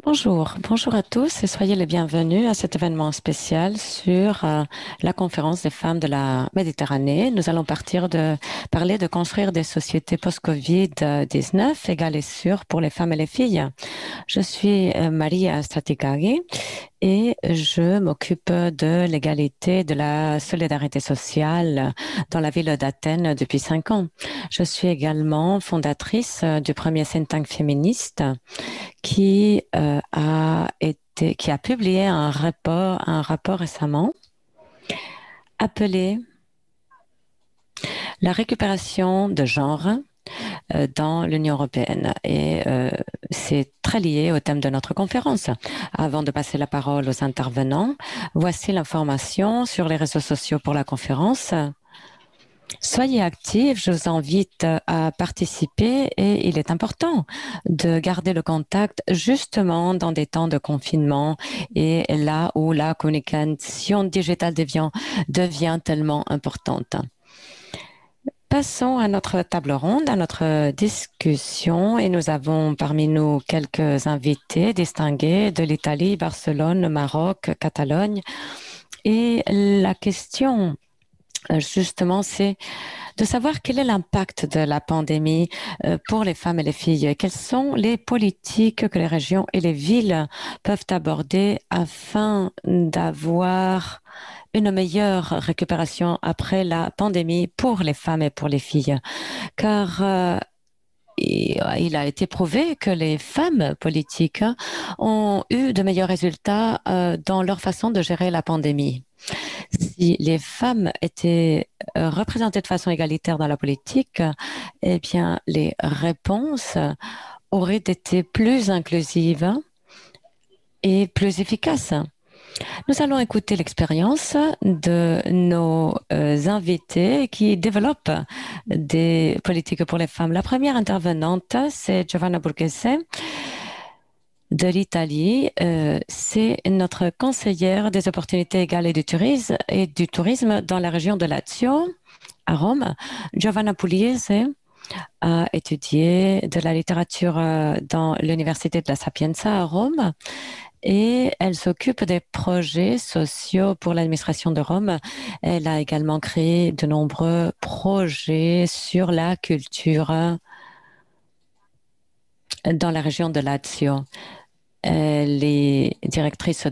Bonjour à tous et soyez les bienvenus à cet événement spécial sur la conférence des femmes de la Méditerranée. Nous allons parler de construire des sociétés post-Covid-19 égales et sûres pour les femmes et les filles. Je suis Maria Stratigari et je m'occupe de l'égalité, de la solidarité sociale dans la ville d'Athènes depuis 5 ans. Je suis également fondatrice du premier think tank féministe qui a publié un rapport récemment appelé La récupération de genre dans l'Union européenne. Et c'est très lié au thème de notre conférence. Avant de passer la parole aux intervenants, voici l'information sur les réseaux sociaux pour la conférence. Soyez actifs, je vous invite à participer et il est important de garder le contact justement dans des temps de confinement et là où la communication digitale devient tellement importante. Passons à notre table ronde, à notre discussion et nous avons parmi nous quelques invités distingués de l'Italie, Barcelone, Maroc, Catalogne. Et la question justement, c'est de savoir quel est l'impact de la pandémie pour les femmes et les filles. Quelles sont les politiques que les régions et les villes peuvent aborder afin d'avoir une meilleure récupération après la pandémie pour les femmes et pour les filles. Car il a été prouvé que les femmes politiques ont eu de meilleurs résultats dans leur façon de gérer la pandémie. Si les femmes étaient représentées de façon égalitaire dans la politique, eh bien, les réponses auraient été plus inclusives et plus efficaces. Nous allons écouter l'expérience de nos invités qui développent des politiques pour les femmes. La première intervenante, c'est Giovanna Borghese de l'Italie. C'est notre conseillère des opportunités égales et du tourisme dans la région de Lazio, à Rome. Giovanna Pugliese a étudié de la littérature dans l'Université de la Sapienza à Rome et elle s'occupe des projets sociaux pour l'administration de Rome. Elle a également créé de nombreux projets sur la culture dans la région de Lazio. Elle est directrice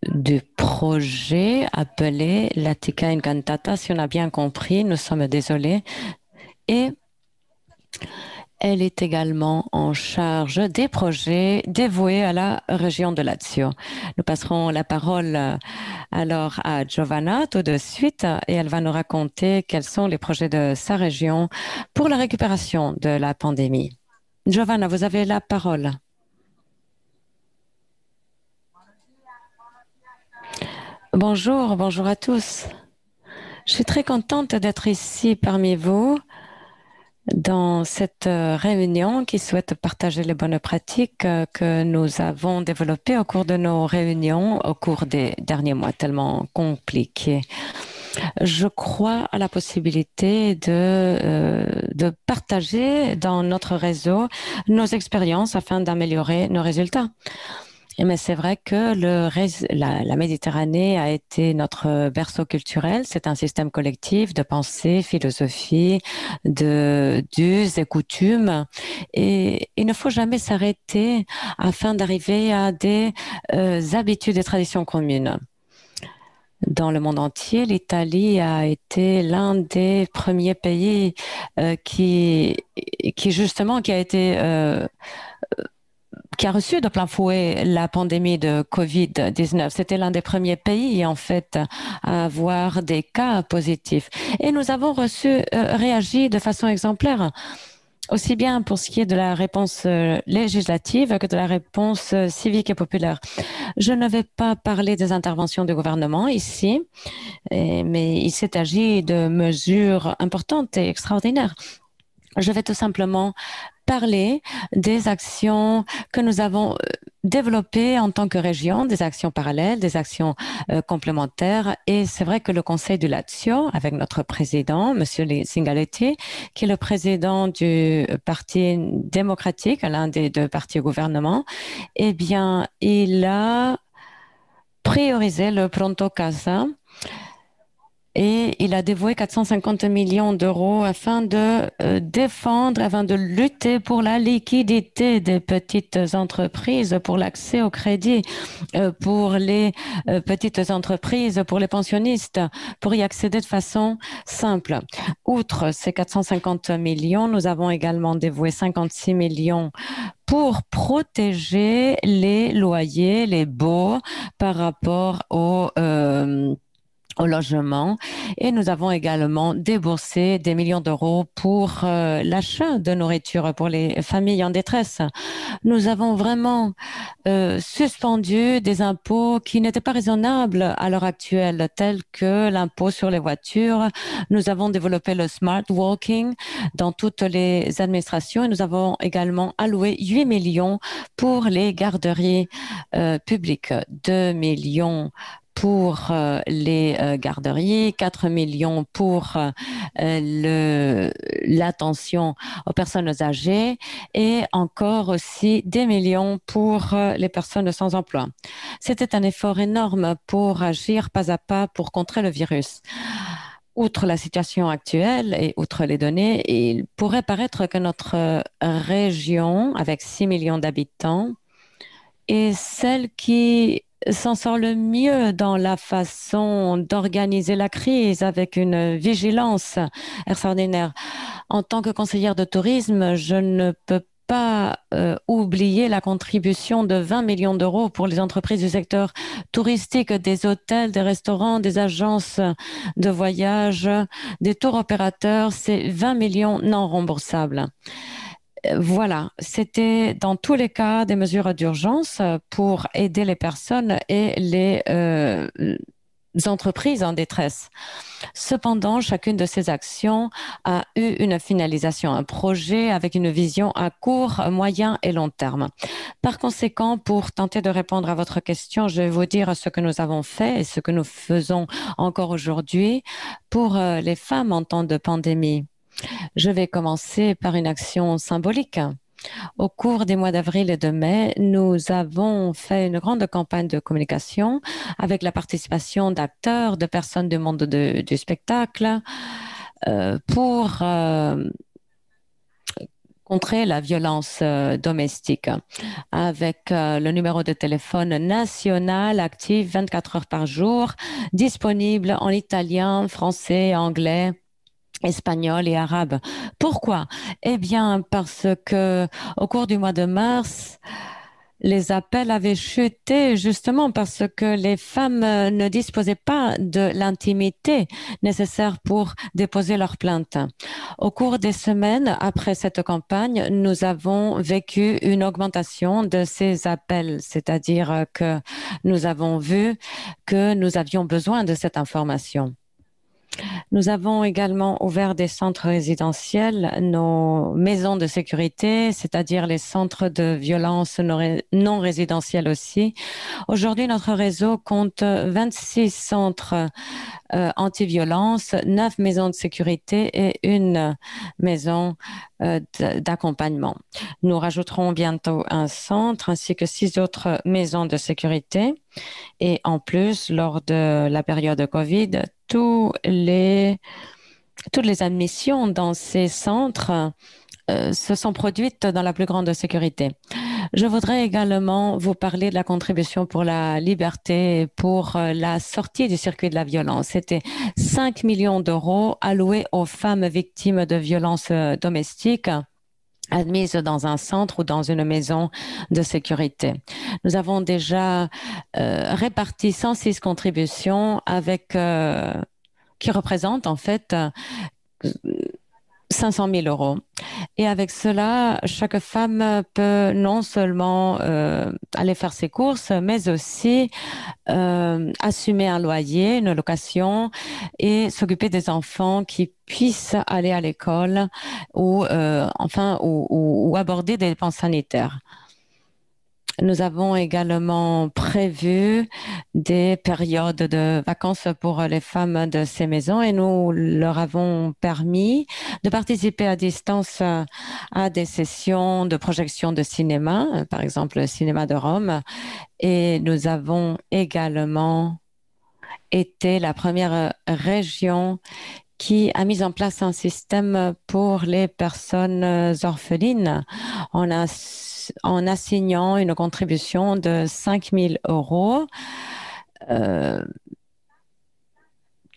du projet appelé Latica Incantata. Si on a bien compris, nous sommes désolés. Et elle est également en charge des projets dévoués à la région de Lazio. Nous passerons la parole alors à Giovanna tout de suite et elle va nous raconter quels sont les projets de sa région pour la récupération de la pandémie. Giovanna, vous avez la parole. Bonjour à tous. Je suis très contente d'être ici parmi vous dans cette réunion qui souhaite partager les bonnes pratiques que nous avons développées au cours de nos réunions, au cours des derniers mois tellement compliqués. Je crois à la possibilité de partager dans notre réseau nos expériences afin d'améliorer nos résultats. Mais c'est vrai que la Méditerranée a été notre berceau culturel. C'est un système collectif de pensée, philosophie, d'us et coutumes. Et il ne faut jamais s'arrêter afin d'arriver à des habitudes et traditions communes. Dans le monde entier, l'Italie a été l'un des premiers pays qui a reçu de plein fouet la pandémie de Covid-19. C'était l'un des premiers pays, en fait, à avoir des cas positifs. Et nous avons réagi de façon exemplaire, aussi bien pour ce qui est de la réponse législative que de la réponse civique et populaire. Je ne vais pas parler des interventions du gouvernement ici, mais il s'est agi de mesures importantes et extraordinaires. Je vais tout simplement parler des actions que nous avons développées en tant que région, des actions parallèles, des actions complémentaires. Et c'est vrai que le Conseil du Lazio, avec notre président, Monsieur Zingaretti, qui est le président du Parti démocratique, l'un des deux partis au gouvernement, eh bien, il a priorisé le Pronto Casa et il a dévoué 450 millions d'euros afin de défendre, afin de lutter pour la liquidité des petites entreprises, pour l'accès au crédit, pour les petites entreprises, pour les pensionnistes, pour y accéder de façon simple. Outre ces 450 millions, nous avons également dévoué 56 millions pour protéger les loyers, les baux par rapport au logement, et nous avons également déboursé des millions d'euros pour l'achat de nourriture pour les familles en détresse. Nous avons vraiment suspendu des impôts qui n'étaient pas raisonnables à l'heure actuelle, tels que l'impôt sur les voitures. Nous avons développé le smart walking dans toutes les administrations et nous avons également alloué 8 millions pour les garderies publiques, 2 millions pour les garderies, 4 millions pour l'attention aux personnes âgées et encore aussi des millions pour les personnes sans emploi. C'était un effort énorme pour agir pas à pas pour contrer le virus. Outre la situation actuelle et outre les données, il pourrait paraître que notre région, avec 6 millions d'habitants, est celle qui s'en sort le mieux dans la façon d'organiser la crise avec une vigilance extraordinaire. En tant que conseillère de tourisme, je ne peux pas oublier la contribution de 20 millions d'euros pour les entreprises du secteur touristique, des hôtels, des restaurants, des agences de voyage, des tours opérateurs. C'est 20 millions non remboursables. Voilà, c'était dans tous les cas des mesures d'urgence pour aider les personnes et les entreprises en détresse. Cependant, chacune de ces actions a eu une finalisation, un projet avec une vision à court, moyen et long terme. Par conséquent, pour tenter de répondre à votre question, je vais vous dire ce que nous avons fait et ce que nous faisons encore aujourd'hui pour les femmes en temps de pandémie. Je vais commencer par une action symbolique. Au cours des mois d'avril et de mai, nous avons fait une grande campagne de communication avec la participation d'acteurs, de personnes du monde du spectacle pour contrer la violence domestique avec le numéro de téléphone national actif 24 heures par jour, disponible en italien, français, anglais, espagnol et arabe. Pourquoi? Eh bien, parce que au cours du mois de mars, les appels avaient chuté justement parce que les femmes ne disposaient pas de l'intimité nécessaire pour déposer leur plainte. Au cours des semaines après cette campagne, nous avons vécu une augmentation de ces appels, c'est-à-dire que nous avons vu que nous avions besoin de cette information. Nous avons également ouvert des centres résidentiels, nos maisons de sécurité, c'est-à-dire les centres de violence non résidentiels aussi. Aujourd'hui, notre réseau compte 26 centres anti-violence, 9 maisons de sécurité et une maison d'accompagnement. Nous rajouterons bientôt un centre ainsi que 6 autres maisons de sécurité. Et en plus, lors de la période de COVID, toutes les admissions dans ces centres se sont produites dans la plus grande sécurité. Je voudrais également vous parler de la contribution pour la liberté et pour la sortie du circuit de la violence. C'était 5 millions d'euros alloués aux femmes victimes de violences domestiques admises dans un centre ou dans une maison de sécurité. Nous avons déjà réparti 106 contributions avec qui représentent en fait 500 000 euros. Et avec cela, chaque femme peut non seulement aller faire ses courses, mais aussi assumer un loyer, une location et s'occuper des enfants qui puissent aller à l'école ou ou aborder des dépenses sanitaires. Nous avons également prévu des périodes de vacances pour les femmes de ces maisons et nous leur avons permis de participer à distance à des sessions de projection de cinéma, par exemple le cinéma de Rome. Et nous avons également été la première région qui a mis en place un système pour les personnes orphelines en assignant une contribution de 5 000 euros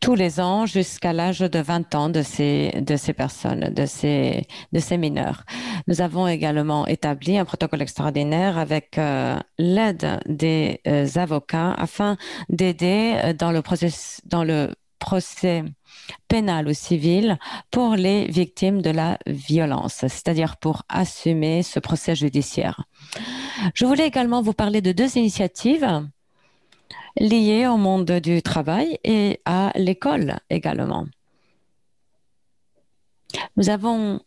tous les ans jusqu'à l'âge de 20 ans de ces personnes, de ces mineurs. Nous avons également établi un protocole extraordinaire avec l'aide des avocats afin d'aider dans le procès pénal ou civil pour les victimes de la violence, c'est-à-dire pour assumer ce procès judiciaire. Je voulais également vous parler de deux initiatives liées au monde du travail et à l'école également. Nous avons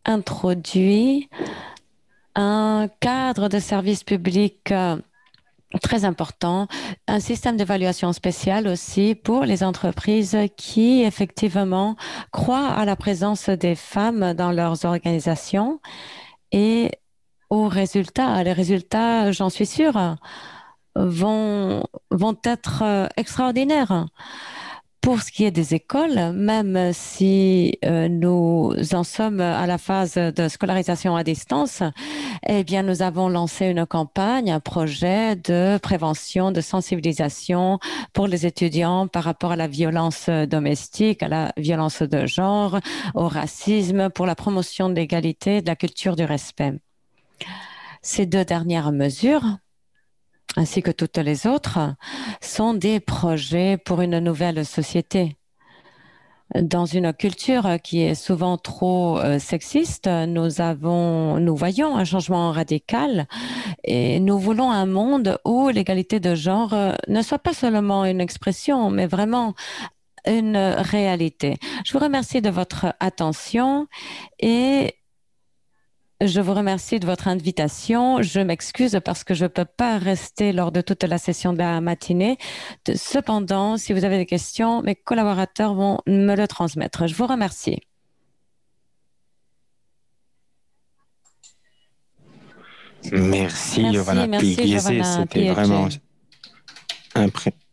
introduit un cadre de service public très important, un système d'évaluation spécial aussi pour les entreprises qui effectivement croient à la présence des femmes dans leurs organisations et aux résultats. Les résultats, j'en suis sûre, vont être extraordinaires. Pour ce qui est des écoles, même si nous en sommes à la phase de scolarisation à distance, eh bien, nous avons lancé une campagne, un projet de prévention, de sensibilisation pour les étudiants par rapport à la violence domestique, à la violence de genre, au racisme, pour la promotion de l'égalité, de la culture du respect. Ces deux dernières mesures, ainsi que toutes les autres, sont des projets pour une nouvelle société. Dans une culture qui est souvent trop sexiste, nous voyons un changement radical et nous voulons un monde où l'égalité de genre ne soit pas seulement une expression, mais vraiment une réalité. Je vous remercie de votre attention et je vous remercie de votre invitation. Je m'excuse parce que je ne peux pas rester lors de toute la session de la matinée. Cependant, si vous avez des questions, mes collaborateurs vont me le transmettre. Je vous remercie. Merci, Giovanna Pugliese. C'était vraiment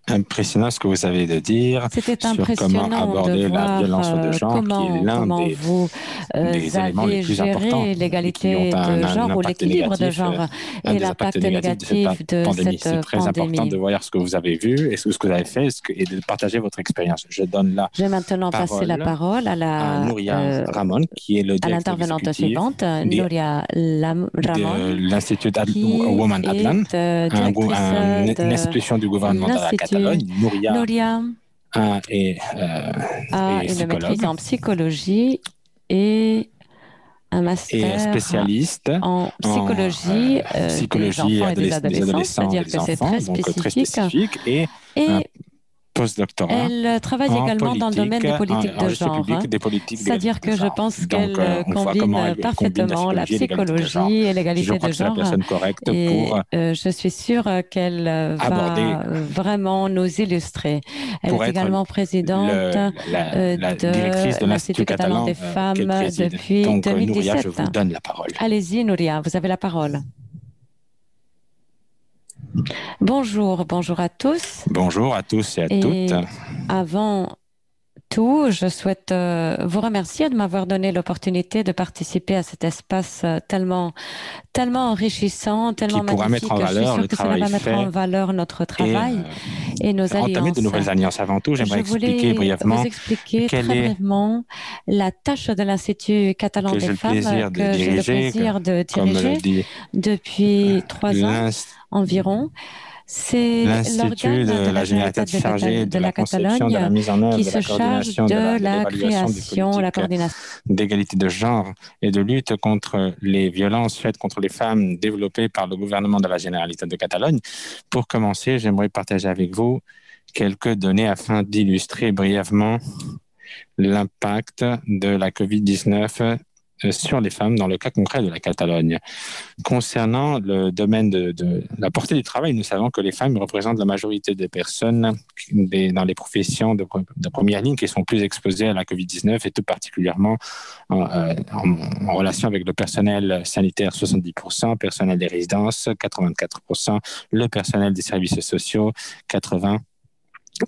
impressionnant ce que vous avez de dire sur comment aborder la violence de genre, qui est l'un des éléments les plus importants l'égalité de genre ou l'équilibre de genre et l'impact négatif de pandémie. cette C'est très pandémie. important de voir ce que vous avez vu et ce que vous avez fait et de partager votre expérience. Je donne la Je vais maintenant passer la parole à Nouria Ramon, qui est le directeur l'intervenante suivante, Nouria Ramon, de l'Institut Women Adlan, une institution du gouvernement de la Catalogne. Nouria a une maîtrise en psychologie et un master spécialiste en psychologie des enfants et des adolescents, c'est-à-dire que c'est très spécifique. Et postdoctorat. Elle travaille également dans le domaine des politiques de genre. C'est-à-dire que je pense qu'elle combine parfaitement la psychologie et l'égalité de genre. Et je suis sûre qu'elle va vraiment nous illustrer. Elle est également présidente de l'Institut catalan des femmes depuis 2017. Nouria, je vous donne la parole. Allez-y, Nouria, vous avez la parole. Bonjour à tous. Bonjour à tous et à toutes. Avant tout, je souhaite vous remercier de m'avoir donné l'opportunité de participer à cet espace tellement enrichissant, tellement magnifique. Mettre en valeur, je suis sûre que cela va mettre en valeur notre travail et nos alliances. Entamer de nouvelles alliances. Avant tout, j'aimerais expliquer brièvement vous expliquer très brièvement la tâche de l'Institut catalan des femmes que j'ai le plaisir de diriger depuis 3 ans environ. C'est l'Institut de la Généralitat chargé de la conception, de la mise en œuvre, de la coordination, de l'évaluation des politiques d'égalité de genre et de lutte contre les violences faites contre les femmes développées par le gouvernement de la Généralitat de Catalogne. Pour commencer, j'aimerais partager avec vous quelques données afin d'illustrer brièvement l'impact de la COVID-19 sur les femmes dans le cas concret de la Catalogne. Concernant le domaine de la portée du travail, nous savons que les femmes représentent la majorité des personnes dans les professions de première ligne qui sont plus exposées à la COVID-19 et tout particulièrement en relation avec le personnel sanitaire 70%, personnel des résidences 84%, le personnel des services sociaux 80%,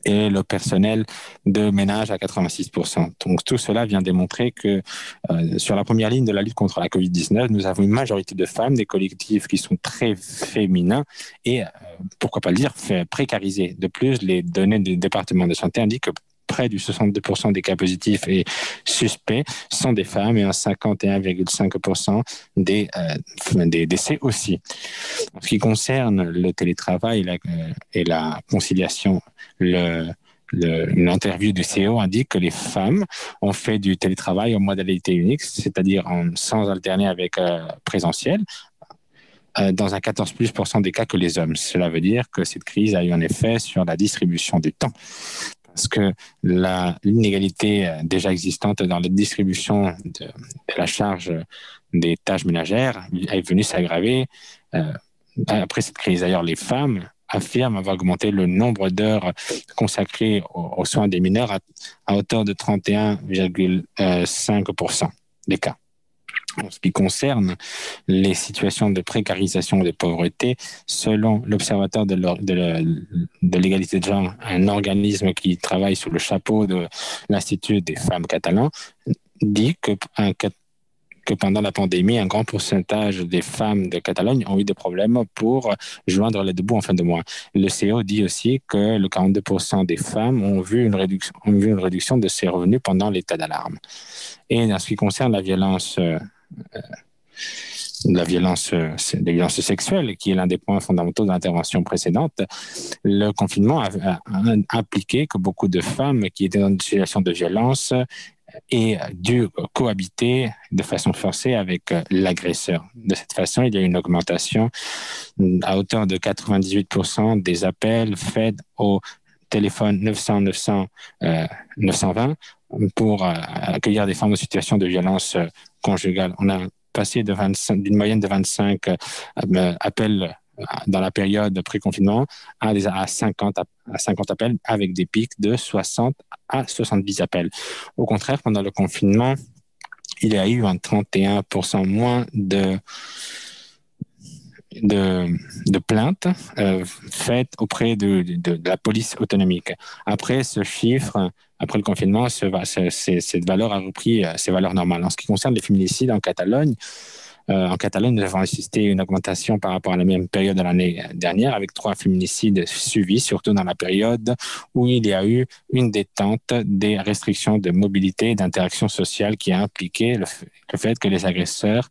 et le personnel de ménage à 86%. Donc tout cela vient démontrer que sur la première ligne de la lutte contre la COVID-19, nous avons une majorité de femmes, des collectifs qui sont très féminins et, pourquoi pas le dire, précarisés. De plus, les données du département de santé indiquent que près du 62% des cas positifs et suspects sont des femmes et un 51,5% des décès aussi. En ce qui concerne le télétravail et la conciliation, une interview du CEO indique que les femmes ont fait du télétravail en modalité unique, c'est-à-dire sans alterner avec présentiel, dans un 14% des cas que les hommes. Cela veut dire que cette crise a eu un effet sur la distribution du temps. Parce que l'inégalité déjà existante dans la distribution de la charge des tâches ménagères est venue s'aggraver après cette crise. D'ailleurs, les femmes affirment avoir augmenté le nombre d'heures consacrées aux soins des mineurs à hauteur de 31,5% des cas. En ce qui concerne les situations de précarisation et de pauvreté, selon l'Observatoire de l'égalité de genre, un organisme qui travaille sous le chapeau de l'Institut des femmes catalans, dit que pendant la pandémie, un grand pourcentage des femmes de Catalogne ont eu des problèmes pour joindre les deux bouts en fin de mois. Le CEO dit aussi que le 42% des femmes ont vu une réduction de ses revenus pendant l'état d'alarme. Et en ce qui concerne la violence sexuelle, qui est l'un des points fondamentaux de l'intervention précédente, le confinement a impliqué que beaucoup de femmes qui étaient dans une situation de violence aient dû cohabiter de façon forcée avec l'agresseur. De cette façon, il y a une augmentation à hauteur de 98% des appels faits au téléphone 920 pour accueillir des femmes en situation de violence conjugale. On a passé d'une moyenne de 25 appels dans la période pré-confinement à 50 appels avec des pics de 60 à 70 appels. Au contraire, pendant le confinement, il y a eu un 31% moins de plaintes faites auprès de la police autonomique. Après ce chiffre, après le confinement, cette valeur a repris ses valeurs normales. En ce qui concerne les féminicides en Catalogne, nous avons assisté à une augmentation par rapport à la même période de l'année dernière, avec 3 féminicides suivis, surtout dans la période où il y a eu une détente des restrictions de mobilité et d'interaction sociale qui a impliqué le fait que les agresseurs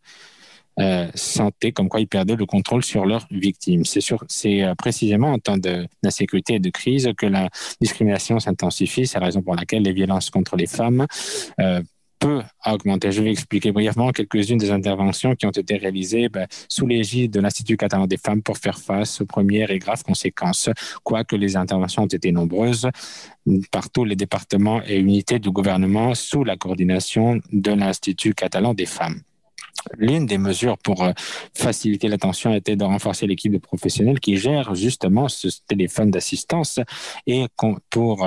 sentaient comme quoi ils perdaient le contrôle sur leurs victimes. C'est précisément en temps d'insécurité et de crise que la discrimination s'intensifie. C'est la raison pour laquelle les violences contre les femmes peut augmenter. Je vais expliquer brièvement quelques-unes des interventions qui ont été réalisées sous l'égide de l'Institut catalan des femmes pour faire face aux premières et graves conséquences. Quoique les interventions ont été nombreuses par tous les départements et unités du gouvernement sous la coordination de l'Institut catalan des femmes. L'une des mesures pour faciliter l'attention était de renforcer l'équipe de professionnels qui gère justement ce téléphone d'assistance et pour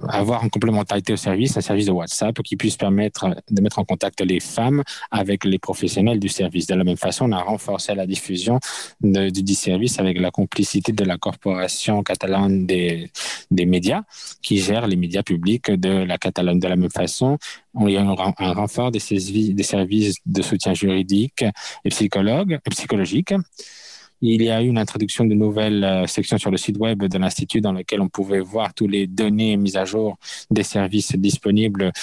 avoir en complémentarité au service, un service de WhatsApp qui puisse permettre de mettre en contact les femmes avec les professionnels du service. De la même façon, on a renforcé la diffusion du service avec la complicité de la Corporation catalane des médias qui gère les médias publics de la Catalogne. De la même façon, il y a un renfort des services de soutien juridique et psychologique. Il y a eu une introduction de nouvelles sections sur le site web de l'Institut dans lequel on pouvait voir toutes les données mises à jour des services disponibles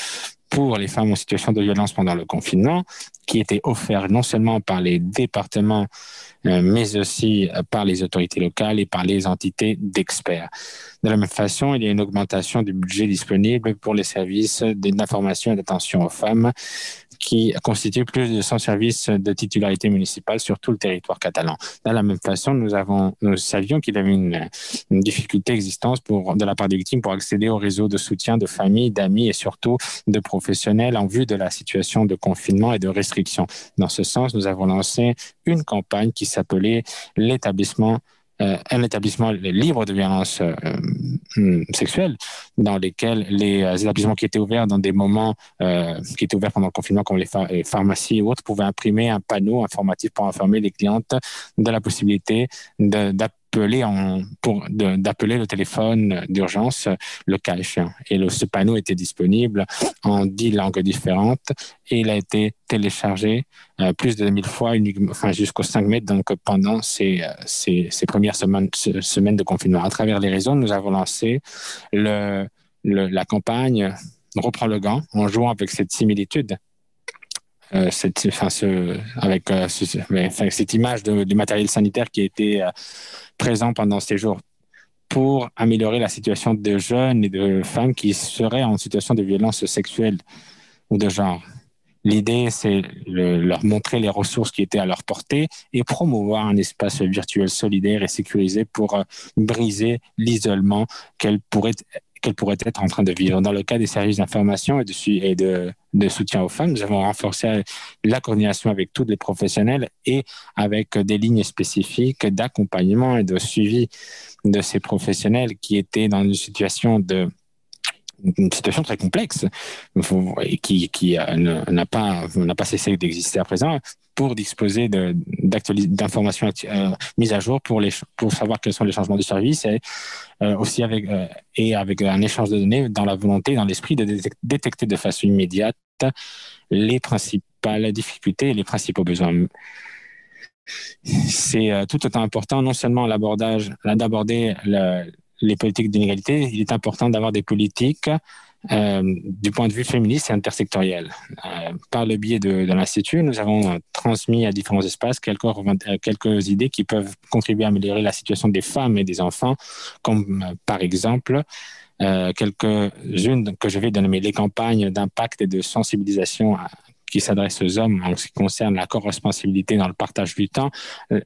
pour les femmes en situation de violence pendant le confinement, qui était offert non seulement par les départements, mais aussi par les autorités locales et par les entités d'experts. De la même façon, il y a une augmentation du budget disponible pour les services d'information et d'attention aux femmes, qui constitue plus de 100 services de titularité municipale sur tout le territoire catalan. De la même façon, nous savions qu'il y avait une difficulté existante de la part des victimes pour accéder au réseau de soutien de familles, d'amis et surtout de professionnels en vue de la situation de confinement et de restriction. Dans ce sens, nous avons lancé une campagne qui s'appelait un établissement libre de violences sexuelles, dans lesquels les établissements qui étaient ouverts dans des moments qui étaient ouverts pendant le confinement, comme les pharmacies et autres, pouvaient imprimer un panneau informatif pour informer les clientes de la possibilité d'appeler le téléphone d'urgence le cas échéant. Et ce panneau était disponible en 10 langues différentes et il a été téléchargé plus de 1000 fois jusqu'au 5 mai, donc pendant ces premières semaines de confinement. À travers les réseaux, nous avons lancé la campagne « Reprends le gant » en jouant avec cette similitude. Cette image du matériel sanitaire qui était présent pendant ces jours pour améliorer la situation de jeunes et de femmes qui seraient en situation de violence sexuelle ou de genre. L'idée, c'est leur montrer les ressources qui étaient à leur portée et promouvoir un espace virtuel solidaire et sécurisé pour briser l'isolement qu'elle pourrait être en train de vivre. Dans le cas des services d'information et de soutien aux femmes, nous avons renforcé la coordination avec tous les professionnels et avec des lignes spécifiques d'accompagnement et de suivi de ces professionnels qui étaient dans une situation très complexe et qui n'a pas cessé d'exister à présent, pour disposer d'informations mises à jour pour savoir quels sont les changements de service et aussi avec un échange de données dans la volonté, dans l'esprit de détecter de façon immédiate les principales difficultés et les principaux besoins. C'est tout autant important, non seulement d'aborder les politiques d'inégalité, il est important d'avoir des politiques du point de vue féministe et intersectoriel. Par le biais de l'Institut, nous avons transmis à différents espaces quelques idées qui peuvent contribuer à améliorer la situation des femmes et des enfants, comme par exemple quelques-unes que je vais dénommer les campagnes d'impact et de sensibilisation qui s'adressent aux hommes en ce qui concerne la co-responsabilité dans le partage du temps,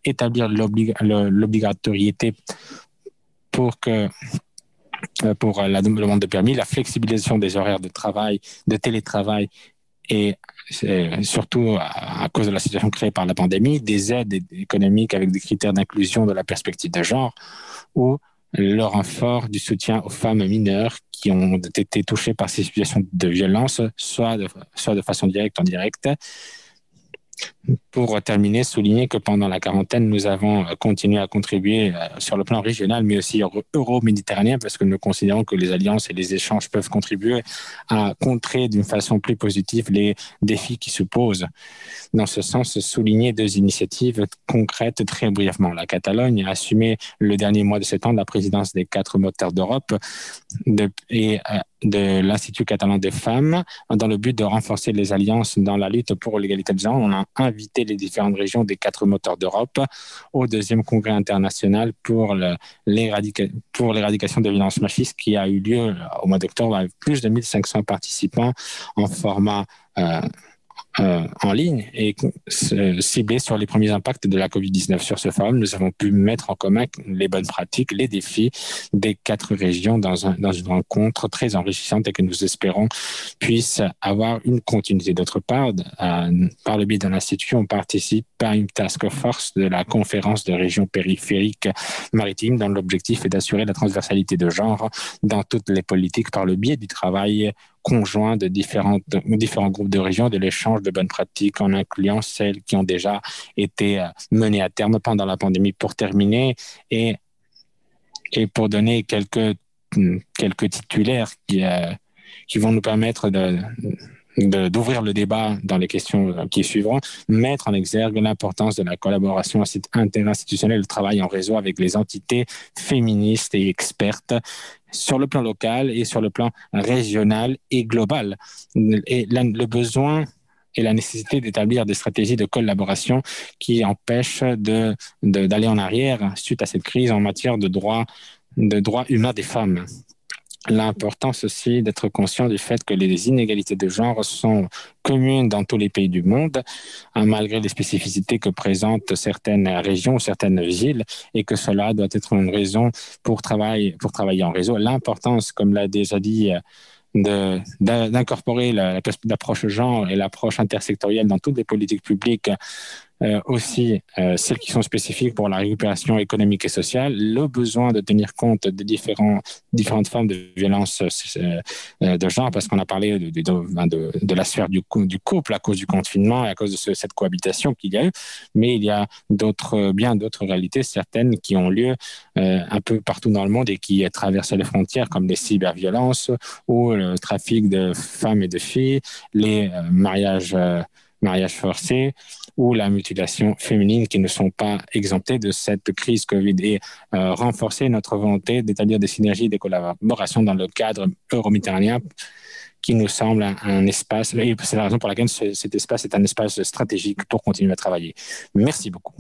établir l'obligatoriété pour la demande de permis, la flexibilisation des horaires de travail, de télétravail et surtout à cause de la situation créée par la pandémie, des aides économiques avec des critères d'inclusion de la perspective de genre ou le renfort du soutien aux femmes mineures qui ont été touchées par ces situations de violence, soit de façon directe ou indirecte. Pour terminer, souligner que pendant la quarantaine, nous avons continué à contribuer sur le plan régional, mais aussi euro-méditerranéen, parce que nous considérons que les alliances et les échanges peuvent contribuer à contrer d'une façon plus positive les défis qui se posent. Dans ce sens, souligner 2 initiatives concrètes très brièvement. La Catalogne a assumé le dernier mois de septembre la présidence des 4 moteurs d'Europe et de l'Institut catalan des femmes dans le but de renforcer les alliances dans la lutte pour l'égalité de genre. On a invité les différentes régions des 4 moteurs d'Europe au 2e congrès international pour l'éradication des violences machistes qui a eu lieu au mois d'octobre avec plus de 1500 participants en format en ligne et ciblé sur les premiers impacts de la COVID-19. Sur ce forum, nous avons pu mettre en commun les bonnes pratiques, les défis des 4 régions dans une rencontre très enrichissante et que nous espérons puisse avoir une continuité. D'autre part, par le biais de l'Institut, on participe à une task force de la conférence de régions périphériques maritimes dont l'objectif est d'assurer la transversalité de genre dans toutes les politiques par le biais du travail conjoint de différents groupes de régions, de l'échange de bonnes pratiques en incluant celles qui ont déjà été menées à terme pendant la pandémie. Pour terminer et pour donner quelques titulaires qui vont nous permettre d'ouvrir le débat dans les questions qui suivront, mettre en exergue l'importance de la collaboration interinstitutionnelle, le travail en réseau avec les entités féministes et expertes sur le plan local et sur le plan régional et global. Et le besoin et la nécessité d'établir des stratégies de collaboration qui empêchent d'aller en arrière suite à cette crise en matière de droits humains des femmes. L'importance aussi d'être conscient du fait que les inégalités de genre sont communes dans tous les pays du monde, malgré les spécificités que présentent certaines régions ou certaines villes, et que cela doit être une raison pour travailler en réseau. L'importance, comme l'a déjà dit, d'incorporer l'approche genre et l'approche intersectorielle dans toutes les politiques publiques, aussi celles qui sont spécifiques pour la récupération économique et sociale, le besoin de tenir compte des différentes formes de violence de genre, parce qu'on a parlé de la sphère du couple à cause du confinement et à cause de cette cohabitation qu'il y a eu, mais il y a bien d'autres réalités, certaines qui ont lieu un peu partout dans le monde et qui traversent les frontières, comme les cyberviolences ou le trafic de femmes et de filles, les mariages forcés ou la mutilation féminine, qui ne sont pas exemptés de cette crise Covid, et renforcer notre volonté d'établir des synergies et des collaborations dans le cadre euro-méditerranéen qui nous semble un espace, et c'est la raison pour laquelle cet espace est un espace stratégique pour continuer à travailler. Merci beaucoup.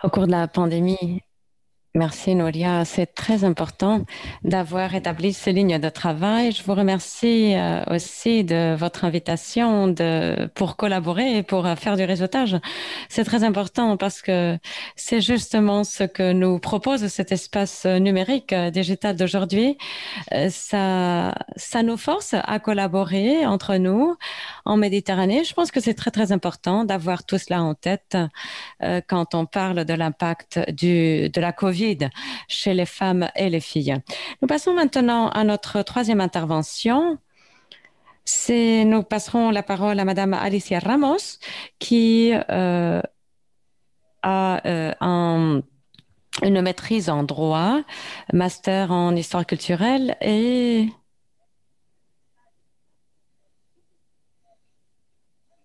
Au cours de la pandémie, merci Nouria, c'est très important d'avoir établi ces lignes de travail. Je vous remercie aussi de votre invitation pour collaborer et pour faire du réseautage. C'est très important parce que c'est justement ce que nous propose cet espace numérique digital d'aujourd'hui. Ça nous force à collaborer entre nous en Méditerranée. Je pense que c'est très, très important d'avoir tout cela en tête quand on parle de l'impact de la COVID chez les femmes et les filles. Nous passons maintenant à notre troisième intervention. Nous passerons la parole à Madame Alicia Ramos, qui a une maîtrise en droit, master en histoire culturelle et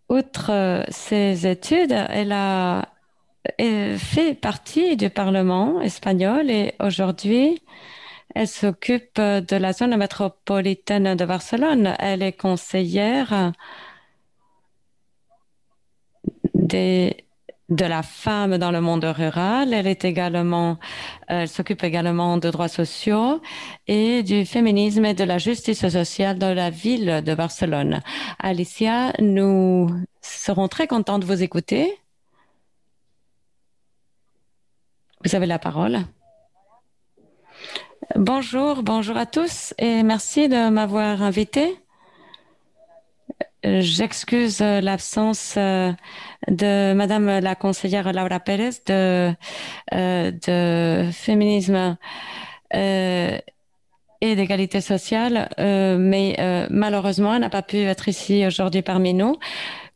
outre ses études, elle a fait partie du Parlement espagnol et aujourd'hui, elle s'occupe de la zone métropolitaine de Barcelone. Elle est conseillère de la femme dans le monde rural. Elle s'occupe également de droits sociaux et du féminisme et de la justice sociale dans la ville de Barcelone. Alicia, nous serons très contents de vous écouter. Vous avez la parole. Bonjour à tous et merci de m'avoir invité. J'excuse l'absence de Madame la conseillère Laura Pérez de féminisme et d'égalité sociale, mais malheureusement, elle n'a pas pu être ici aujourd'hui parmi nous.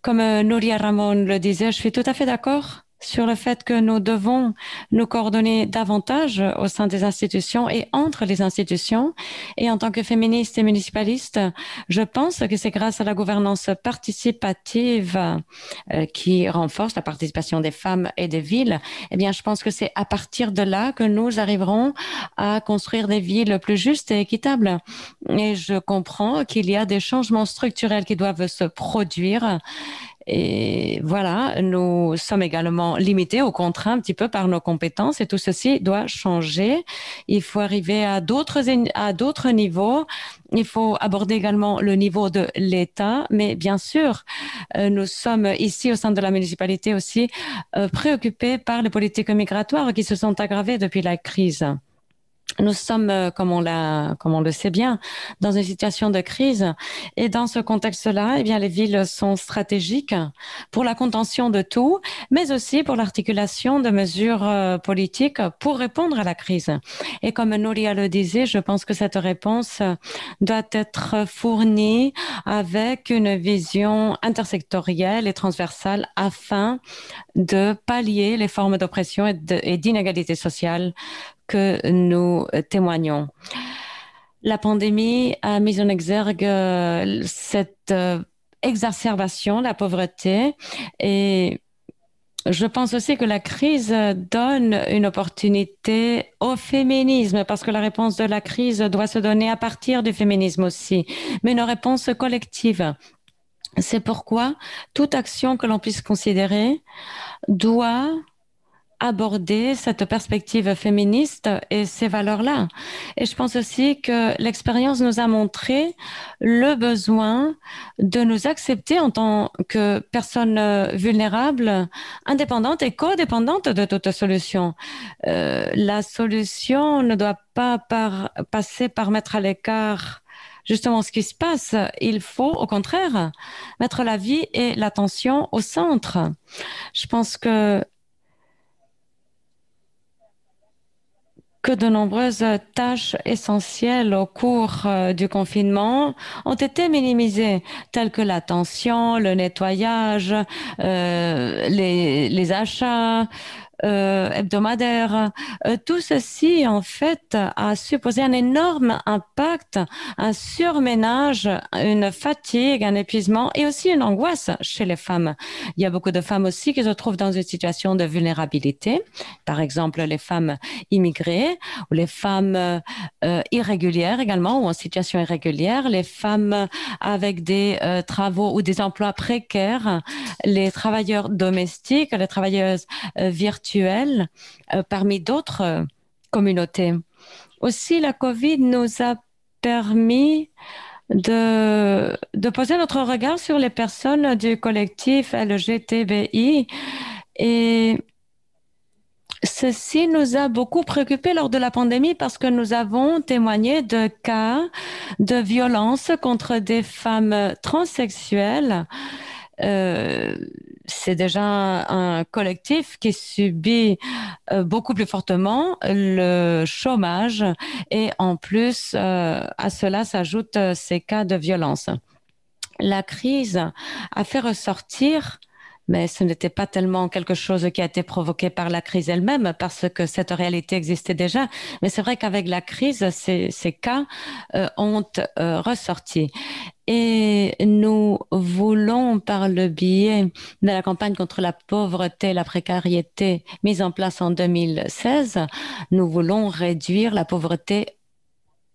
Comme Nouria Ramon le disait, je suis tout à fait d'accord sur le fait que nous devons nous coordonner davantage au sein des institutions et entre les institutions. Et en tant que féministe et municipaliste, je pense que c'est grâce à la gouvernance participative qui renforce la participation des femmes et des villes. Eh bien, je pense que c'est à partir de là que nous arriverons à construire des villes plus justes et équitables. Et je comprends qu'il y a des changements structurels qui doivent se produire. Et voilà, nous sommes également limités aux contraintes un petit peu par nos compétences et tout ceci doit changer. Il faut arriver à d'autres niveaux. Il faut aborder également le niveau de l'État, mais bien sûr, nous sommes ici au sein de la municipalité aussi préoccupés par les politiques migratoires qui se sont aggravées depuis la crise. Nous sommes, comme on le sait bien, dans une situation de crise. Et dans ce contexte-là, eh bien, les villes sont stratégiques pour la contention de tout, mais aussi pour l'articulation de mesures politiques pour répondre à la crise. Et comme Nouria le disait, je pense que cette réponse doit être fournie avec une vision intersectorielle et transversale afin de pallier les formes d'oppression et d'inégalité sociale que nous témoignons. La pandémie a mis en exergue cette exacerbation de la pauvreté et je pense aussi que la crise donne une opportunité au féminisme parce que la réponse de la crise doit se donner à partir du féminisme aussi, mais une réponse collective. C'est pourquoi toute action que l'on puisse considérer doit aborder cette perspective féministe et ces valeurs-là. Et je pense aussi que l'expérience nous a montré le besoin de nous accepter en tant que personnes vulnérables, indépendantes et codépendantes de toute solution. La solution ne doit pas passer par mettre à l'écart justement ce qui se passe. Il faut, au contraire, mettre la vie et l'attention au centre. Je pense que de nombreuses tâches essentielles au cours du confinement ont été minimisées, telles que l'attention, le nettoyage, les achats hebdomadaires. Tout ceci, en fait, a supposé un énorme impact, un surménage, une fatigue, un épuisement et aussi une angoisse chez les femmes. Il y a beaucoup de femmes aussi qui se trouvent dans une situation de vulnérabilité, par exemple les femmes immigrées ou les femmes irrégulières également ou en situation irrégulière, les femmes avec des travaux ou des emplois précaires, les travailleurs domestiques, les travailleuses virtuelles, parmi d'autres communautés. Aussi, la COVID nous a permis de poser notre regard sur les personnes du collectif LGTBI et ceci nous a beaucoup préoccupés lors de la pandémie parce que nous avons témoigné de cas de violence contre des femmes transsexuelles. C'est déjà un collectif qui subit beaucoup plus fortement le chômage et en plus à cela s'ajoutent ces cas de violence. La crise a fait ressortir, mais ce n'était pas tellement quelque chose qui a été provoqué par la crise elle-même, parce que cette réalité existait déjà. Mais c'est vrai qu'avec la crise, ces cas ont ressorti. Et nous voulons, par le biais de la campagne contre la pauvreté et la précarité mise en place en 2016, nous voulons réduire la pauvreté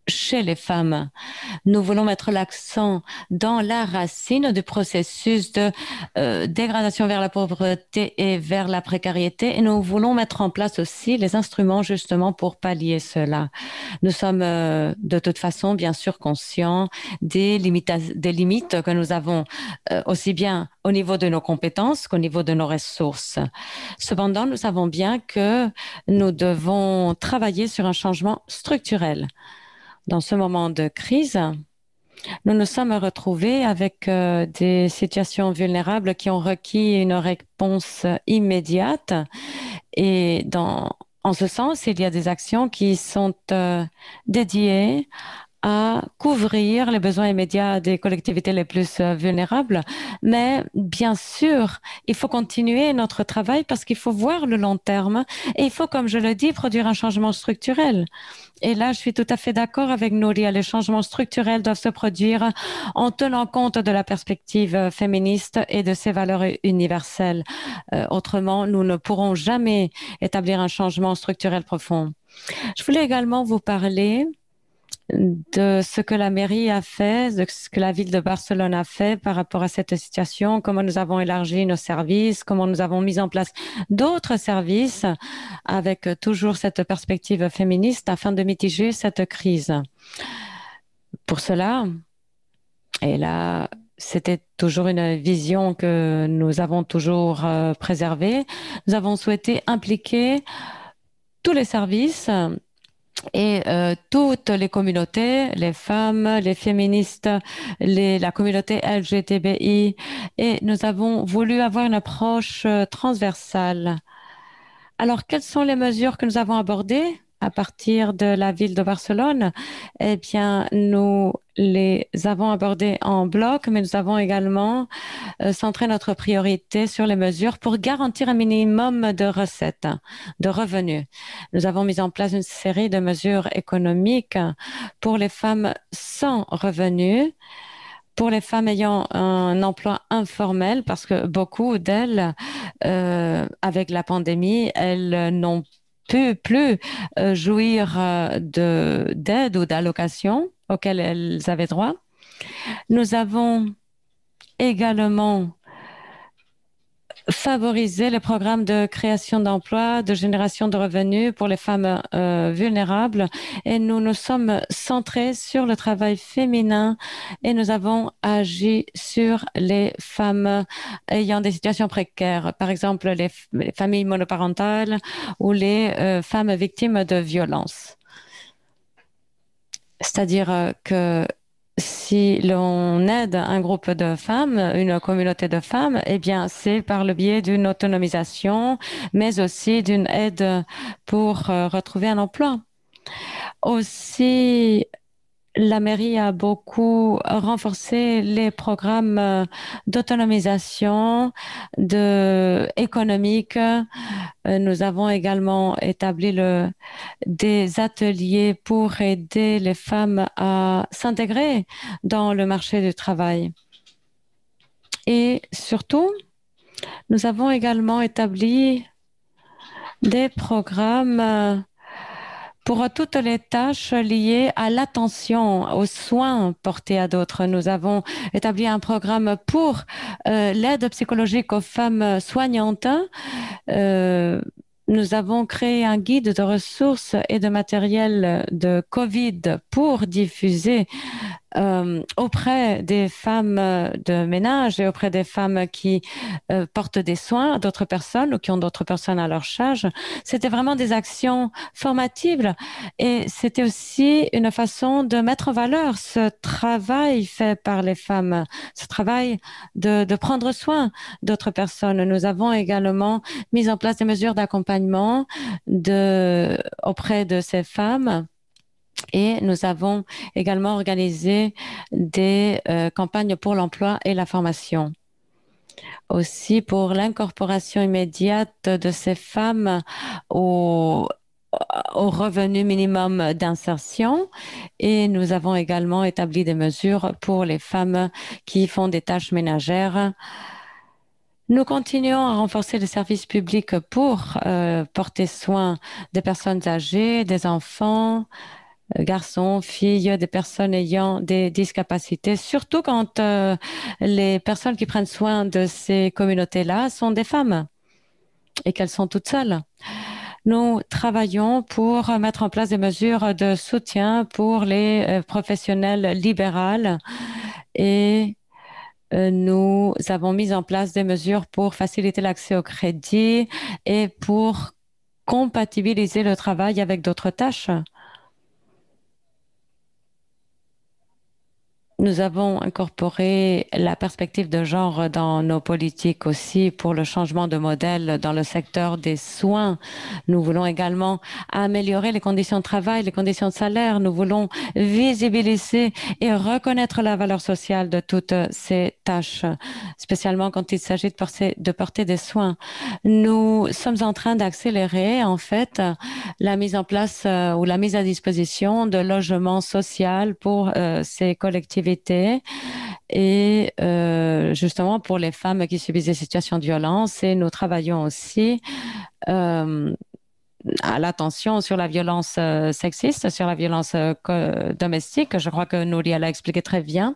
chez les femmes. Nous voulons mettre l'accent dans la racine du processus de dégradation vers la pauvreté et vers la précarité et nous voulons mettre en place aussi les instruments justement pour pallier cela. Nous sommes de toute façon bien sûr conscients des limites que nous avons aussi bien au niveau de nos compétences qu'au niveau de nos ressources. Cependant, nous savons bien que nous devons travailler sur un changement structurel. Dans ce moment de crise, nous nous sommes retrouvés avec des situations vulnérables qui ont requis une réponse immédiate. Et en ce sens, il y a des actions qui sont dédiées à couvrir les besoins immédiats des collectivités les plus vulnérables. Mais bien sûr, il faut continuer notre travail parce qu'il faut voir le long terme et il faut, comme je le dis, produire un changement structurel. Et là, je suis tout à fait d'accord avec Nouria. Les changements structurels doivent se produire en tenant compte de la perspective féministe et de ses valeurs universelles. Autrement, nous ne pourrons jamais établir un changement structurel profond. Je voulais également vous parler de ce que la mairie a fait, de ce que la ville de Barcelone a fait par rapport à cette situation, comment nous avons élargi nos services, comment nous avons mis en place d'autres services avec toujours cette perspective féministe afin de mitiger cette crise. Pour cela, et là, c'était toujours une vision que nous avons toujours préservée, nous avons souhaité impliquer tous les services Et toutes les communautés, les femmes, les féministes, la communauté LGTBI, et nous avons voulu avoir une approche transversale. Alors, quelles sont les mesures que nous avons abordées à partir de la ville de Barcelone? Eh bien, nous les avons abordées en bloc, mais nous avons également centré notre priorité sur les mesures pour garantir un minimum de recettes, de revenus. Nous avons mis en place une série de mesures économiques pour les femmes sans revenus, pour les femmes ayant un emploi informel, parce que beaucoup d'elles, avec la pandémie, elles n'ont pu plus jouir d'aide ou d'allocations auxquelles elles avaient droit. Nous avons également favoriser les programmes de création d'emplois, de génération de revenus pour les femmes vulnérables. Et nous nous sommes centrés sur le travail féminin et nous avons agi sur les femmes ayant des situations précaires, par exemple les familles monoparentales ou les femmes victimes de violences. C'est-à-dire que si l'on aide un groupe de femmes, une communauté de femmes, eh bien, c'est par le biais d'une autonomisation, mais aussi d'une aide pour retrouver un emploi. Aussi, la mairie a beaucoup renforcé les programmes d'autonomisation économique. Nous avons également établi des ateliers pour aider les femmes à s'intégrer dans le marché du travail. Et surtout, nous avons également établi des programmes pour toutes les tâches liées à l'attention, aux soins portés à d'autres. Nous avons établi un programme pour l'aide psychologique aux femmes soignantes. Nous avons créé un guide de ressources et de matériel de COVID pour diffuser auprès des femmes de ménage et auprès des femmes qui portent des soins à d'autres personnes ou qui ont d'autres personnes à leur charge. C'était vraiment des actions formatives et c'était aussi une façon de mettre en valeur ce travail fait par les femmes, ce travail de prendre soin d'autres personnes. Nous avons également mis en place des mesures d'accompagnement auprès de ces femmes. Et nous avons également organisé des campagnes pour l'emploi et la formation. Aussi pour l'incorporation immédiate de ces femmes au revenu minimum d'insertion. Et nous avons également établi des mesures pour les femmes qui font des tâches ménagères. Nous continuons à renforcer les services publics pour porter soin des personnes âgées, des enfants, garçons, filles, des personnes ayant des discapacités, surtout quand les personnes qui prennent soin de ces communautés-là sont des femmes et qu'elles sont toutes seules. Nous travaillons pour mettre en place des mesures de soutien pour les professionnels libéraux et nous avons mis en place des mesures pour faciliter l'accès au crédit et pour compatibiliser le travail avec d'autres tâches. Nous avons incorporé la perspective de genre dans nos politiques aussi pour le changement de modèle dans le secteur des soins. Nous voulons également améliorer les conditions de travail, les conditions de salaire. Nous voulons visibiliser et reconnaître la valeur sociale de toutes ces tâches, spécialement quand il s'agit de porter des soins. Nous sommes en train d'accélérer en fait la mise en place ou la mise à disposition de logements sociaux pour ces collectivités et justement pour les femmes qui subissent des situations de violence. Et nous travaillons aussi à l'attention sur la violence sexiste, sur la violence domestique. Je crois que Nouria l'a expliqué très bien.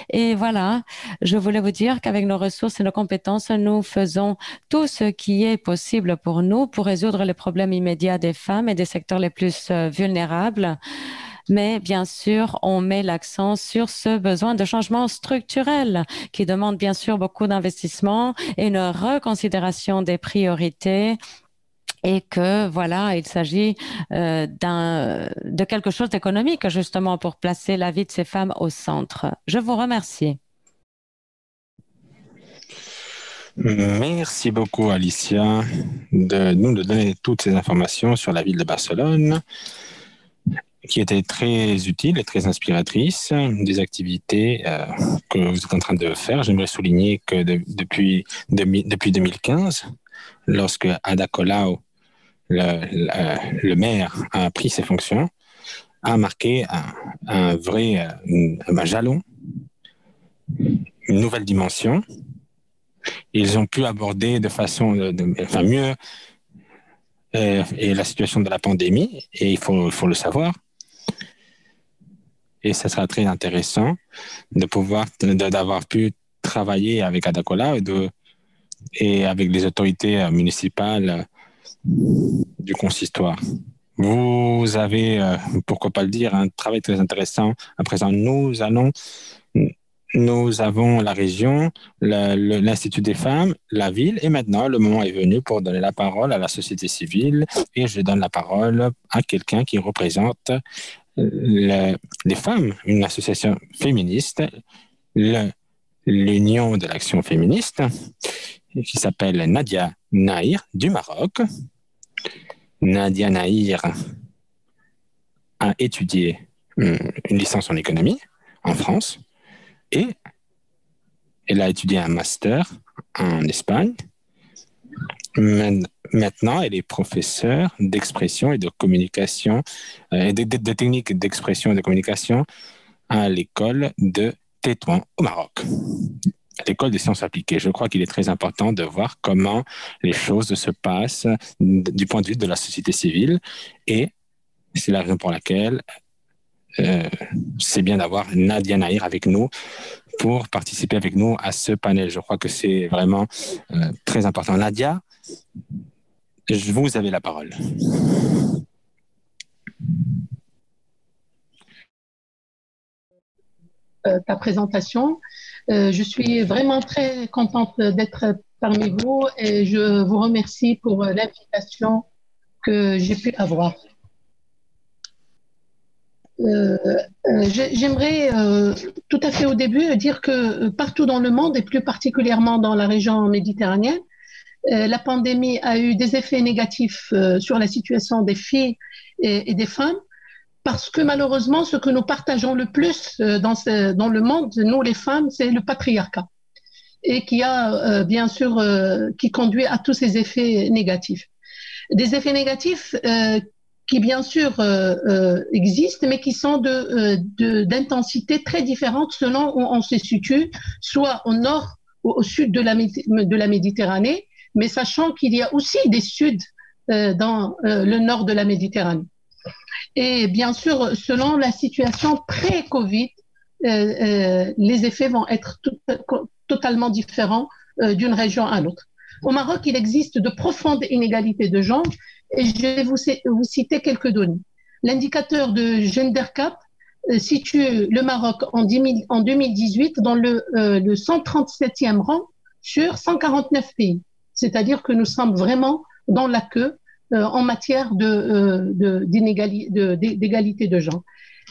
Et voilà, je voulais vous dire qu'avec nos ressources et nos compétences, nous faisons tout ce qui est possible pour nous pour résoudre les problèmes immédiats des femmes et des secteurs les plus vulnérables. Mais bien sûr, on met l'accent sur ce besoin de changement structurel qui demande bien sûr beaucoup d'investissement et une reconsidération des priorités et que voilà, il s'agit de quelque chose d'économique justement pour placer la vie de ces femmes au centre. Je vous remercie. Merci beaucoup, Alicia, de nous donner toutes ces informations sur la ville de Barcelone, qui était très utile et très inspiratrice, des activités que vous êtes en train de faire. J'aimerais souligner que depuis 2015, lorsque Ada Colau, le maire, a pris ses fonctions, a marqué un vrai jalon, une nouvelle dimension. Ils ont pu aborder de façon mieux et la situation de la pandémie, et il faut le savoir. Et ça sera très intéressant d'avoir pu travailler avec Ada Colau et avec les autorités municipales du consistoire. Vous avez, pourquoi pas le dire, un travail très intéressant. À présent, nous avons la région, l'Institut des femmes, la ville, et maintenant, le moment est venu pour donner la parole à la société civile, et je donne la parole à quelqu'un qui représente les femmes, une association féministe, l'Union de l'action féministe, qui s'appelle Nadia Nahir du Maroc. Nadia Nahir a étudié une licence en économie en France et elle a étudié un master en Espagne. Maintenant, elle est professeure d'expression et de communication, de techniques d'expression et de communication à l'école de Tétouan au Maroc, l'école des sciences appliquées. Je crois qu'il est très important de voir comment les choses se passent du point de vue de la société civile, et c'est la raison pour laquelle c'est bien d'avoir Nadia Nahir avec nous pour participer avec nous à ce panel. Je crois que c'est vraiment très important. Nadia, vous avez la parole. Ta présentation. Je suis vraiment très contente d'être parmi vous et je vous remercie pour l'invitation que j'ai pu avoir. J'aimerais tout à fait au début dire que partout dans le monde et plus particulièrement dans la région méditerranéenne, la pandémie a eu des effets négatifs sur la situation des filles et des femmes, parce que malheureusement, ce que nous partageons le plus dans le monde, nous les femmes, c'est le patriarcat, et qui a bien sûr qui conduit à tous ces effets négatifs. Des effets négatifs qui bien sûr existent, mais qui sont d'intensité très différente selon où on se situe, soit au nord ou au sud de la Méditerranée, mais sachant qu'il y a aussi des suds dans le nord de la Méditerranée. Et bien sûr, selon la situation pré-Covid, les effets vont être totalement différents d'une région à l'autre. Au Maroc, il existe de profondes inégalités de genre, et je vais vous citer quelques données. L'indicateur de Gender Gap situe le Maroc en 2018 dans le 137e rang sur 149 pays. C'est-à-dire que nous sommes vraiment dans la queue en matière d'égalité de genre.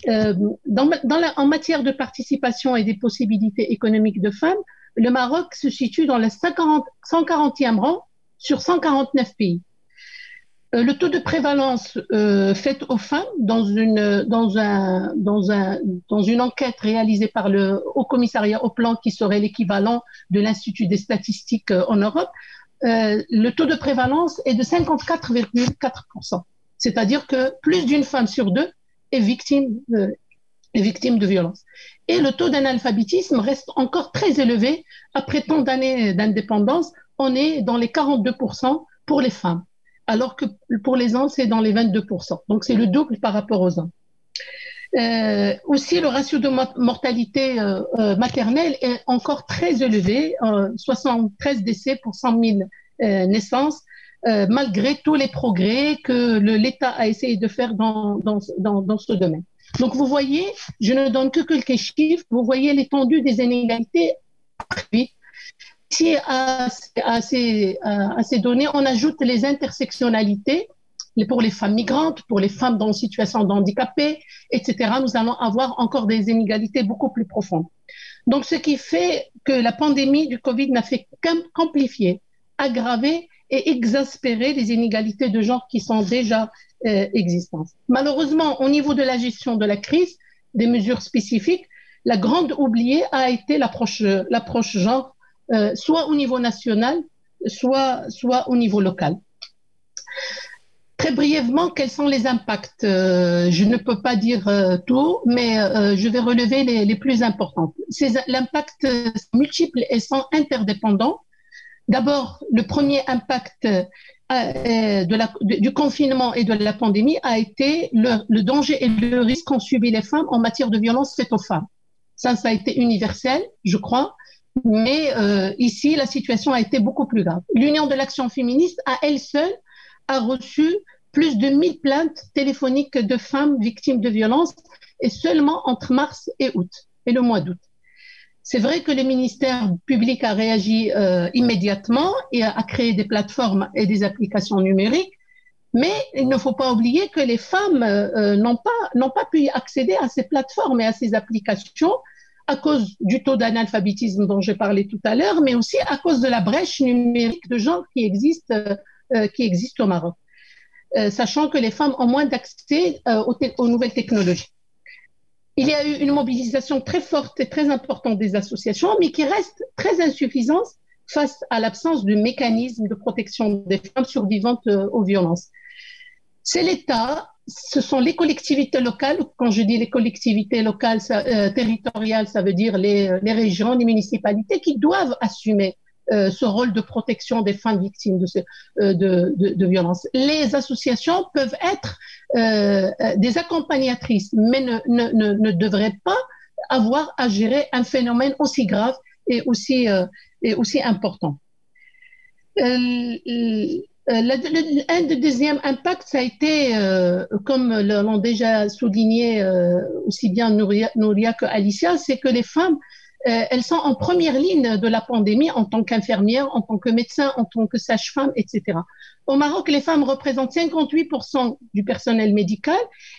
En matière de participation et des possibilités économiques de femmes, le Maroc se situe dans le 140e rang sur 149 pays. Le taux de prévalence fait aux femmes dans une enquête réalisée par le Haut Commissariat au Plan, qui serait l'équivalent de l'Institut des statistiques en Europe, le taux de prévalence est de 54,4%. C'est-à-dire que plus d'une femme sur deux est victime de violence. Et le taux d'analphabétisme reste encore très élevé. Après tant d'années d'indépendance, on est dans les 42% pour les femmes, alors que pour les hommes, c'est dans les 22%. Donc, c'est le double par rapport aux hommes. Aussi, le ratio de mortalité maternelle est encore très élevé, 73 décès pour 100 000 naissances, malgré tous les progrès que l'État a essayé de faire dans ce domaine. Donc, vous voyez, je ne donne que quelques chiffres, vous voyez l'étendue des inégalités. Ici, à ces données, on ajoute les intersectionnalités pour les femmes migrantes, pour les femmes dans une situation de handicapé, etc. Nous allons avoir encore des inégalités beaucoup plus profondes. Donc, ce qui fait que la pandémie du Covid n'a fait qu'amplifier, aggraver et exaspérer les inégalités de genre qui sont déjà existantes. Malheureusement, au niveau de la gestion de la crise, des mesures spécifiques, la grande oubliée a été l'approche genre, soit au niveau national, soit au niveau local. Très brièvement, quels sont les impacts? Je ne peux pas dire tout, mais je vais relever les plus importants. L'impact multiple et sont interdépendants. D'abord, le premier impact du confinement et de la pandémie a été le danger et le risque qu'ont subi les femmes en matière de violence faite aux femmes. Ça a été universel, je crois, mais ici, la situation a été beaucoup plus grave. L'Union de l'action féministe, à elle seule, a reçu plus de 1000 plaintes téléphoniques de femmes victimes de violences, et seulement entre mars et août, et le mois d'août. C'est vrai que le ministère public a réagi immédiatement et a créé des plateformes et des applications numériques, mais il ne faut pas oublier que les femmes n'ont pas pu accéder à ces plateformes et à ces applications à cause du taux d'analphabétisme dont j'ai parlé tout à l'heure, mais aussi à cause de la brèche numérique de genre qui existe au Maroc, sachant que les femmes ont moins d'accès aux nouvelles technologies. Il y a eu une mobilisation très forte et très importante des associations, mais qui reste très insuffisante face à l'absence de mécanismes de protection des femmes survivantes aux violences. C'est l'État, ce sont les collectivités locales. Quand je dis les collectivités locales, territoriales, ça veut dire les régions, les municipalités qui doivent assumer ce rôle de protection des femmes victimes de violences. Les associations peuvent être des accompagnatrices, mais ne devraient pas avoir à gérer un phénomène aussi grave et aussi important. Un des deuxièmes impacts, ça a été, comme l'ont déjà souligné aussi bien Nouria que Alicia, c'est que les femmes, elles sont en première ligne de la pandémie en tant qu'infirmières, en tant que médecins, en tant que sages-femmes, etc. Au Maroc, les femmes représentent 58% du personnel médical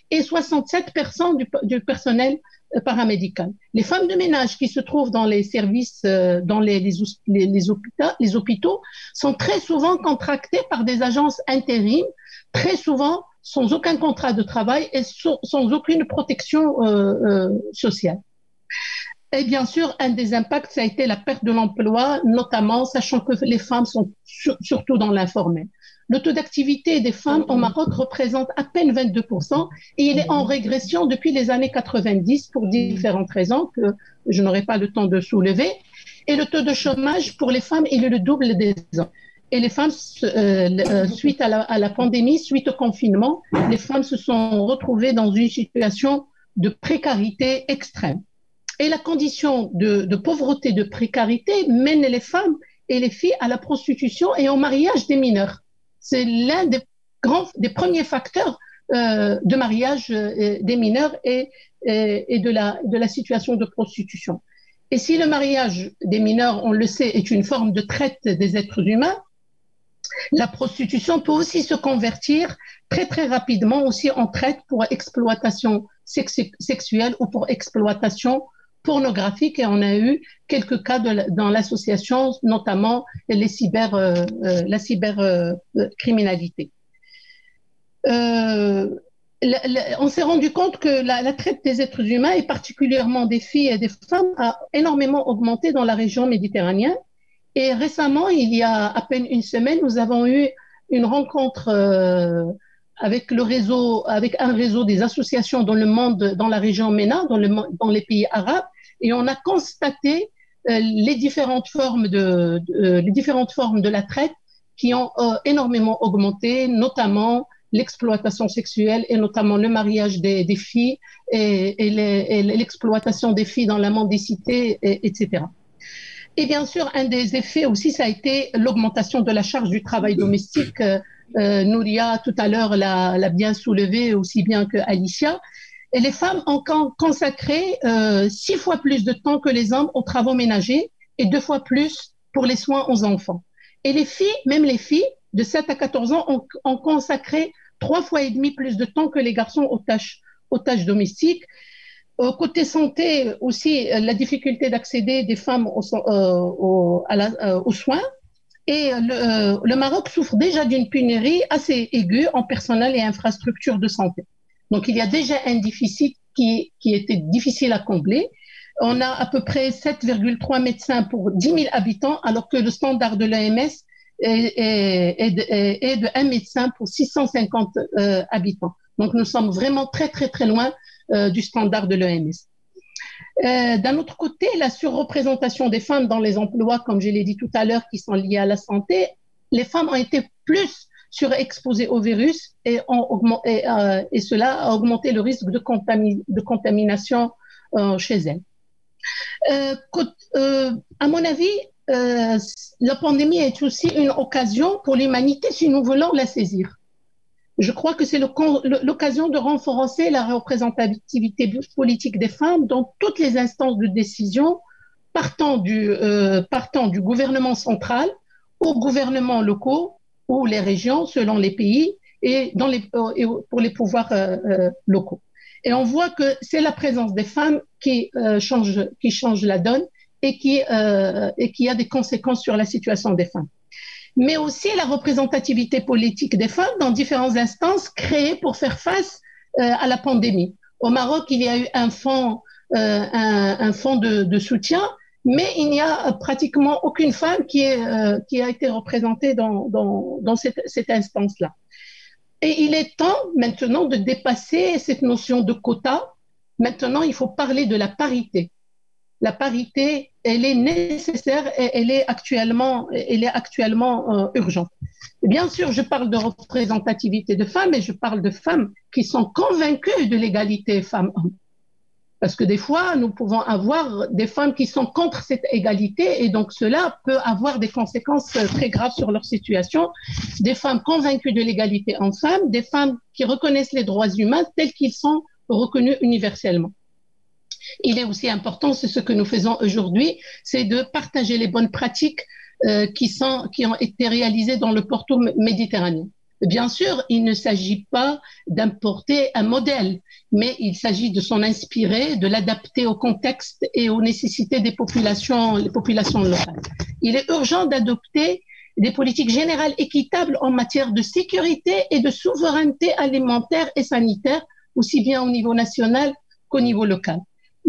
et 67% du personnel paramédical. Les femmes de ménage qui se trouvent dans les services, dans les hôpitaux, sont très souvent contractées par des agences intérim, très souvent sans aucun contrat de travail et sans aucune protection sociale. Et bien sûr, un des impacts, ça a été la perte de l'emploi, notamment sachant que les femmes sont surtout dans l'informel. Le taux d'activité des femmes au Maroc représente à peine 22% et il est en régression depuis les années 90 pour différentes raisons que je n'aurai pas le temps de soulever. Et le taux de chômage pour les femmes, il est le double des hommes. Et les femmes, suite à la pandémie, suite au confinement, les femmes se sont retrouvées dans une situation de précarité extrême. Et la condition de pauvreté, de précarité mène les femmes et les filles à la prostitution et au mariage des mineurs. C'est l'un des premiers facteurs de mariage des mineurs et de la situation de prostitution. Et si le mariage des mineurs, on le sait, est une forme de traite des êtres humains, la prostitution peut aussi se convertir très très rapidement aussi en traite pour exploitation sexuelle ou pour exploitation pornographique, et on a eu quelques cas dans l'association, notamment la cybercriminalité. On s'est rendu compte que la traite des êtres humains, et particulièrement des filles et des femmes, a énormément augmenté dans la région méditerranéenne. Et récemment, il y a à peine une semaine, nous avons eu une rencontre avec un réseau des associations dans le monde, dans la région MENA, dans les pays arabes, et on a constaté les différentes formes de la traite qui ont énormément augmenté, notamment l'exploitation sexuelle et notamment le mariage des filles et l'exploitation des filles dans la mendicité, etc. Et bien sûr, un des effets aussi, ça a été l'augmentation de la charge du travail domestique. Nouria, tout à l'heure, l'a bien soulevé, aussi bien que Alicia. Et les femmes ont consacré 6 fois plus de temps que les hommes aux travaux ménagers et 2 fois plus pour les soins aux enfants. Et les filles, même les filles de 7 à 14 ans, ont consacré 3,5 fois plus de temps que les garçons aux tâches domestiques. Côté santé aussi, la difficulté d'accéder des femmes aux soins. Et le Maroc souffre déjà d'une pénurie assez aiguë en personnel et infrastructures de santé. Donc, il y a déjà un déficit qui était difficile à combler. On a à peu près 7,3 médecins pour 10 000 habitants, alors que le standard de l'OMS est de 1 médecin pour 650 habitants. Donc, nous sommes vraiment très, très, très loin du standard de l'OMS. D'un autre côté, la surreprésentation des femmes dans les emplois, comme je l'ai dit tout à l'heure, qui sont liés à la santé, les femmes ont été plus surexposées au virus et cela a augmenté le risque de contamination chez elles. À mon avis, la pandémie est aussi une occasion pour l'humanité si nous voulons la saisir. Je crois que c'est l'occasion de renforcer la représentativité politique des femmes dans toutes les instances de décision, partant du gouvernement central aux gouvernements locaux ou les régions selon les pays et pour les pouvoirs locaux. Et on voit que c'est la présence des femmes qui change la donne et qui a des conséquences sur la situation des femmes. Mais aussi la représentativité politique des femmes dans différentes instances créées pour faire face à la pandémie. Au Maroc, il y a eu un fonds de soutien, mais il n'y a pratiquement aucune femme qui a été représentée dans cette instance-là. Et il est temps maintenant de dépasser cette notion de quota. Maintenant, il faut parler de la parité. La parité, elle est nécessaire et elle est actuellement urgente. Et bien sûr, je parle de représentativité de femmes et je parle de femmes qui sont convaincues de l'égalité femmes-hommes. Parce que des fois, nous pouvons avoir des femmes qui sont contre cette égalité et donc cela peut avoir des conséquences très graves sur leur situation. Des femmes convaincues de l'égalité en femmes, des femmes qui reconnaissent les droits humains tels qu'ils sont reconnus universellement. Il est aussi important, c'est ce que nous faisons aujourd'hui, c'est de partager les bonnes pratiques qui ont été réalisées dans le pourtour méditerranéen. Bien sûr, il ne s'agit pas d'importer un modèle, mais il s'agit de s'en inspirer, de l'adapter au contexte et aux nécessités les populations locales. Il est urgent d'adopter des politiques générales équitables en matière de sécurité et de souveraineté alimentaire et sanitaire, aussi bien au niveau national qu'au niveau local.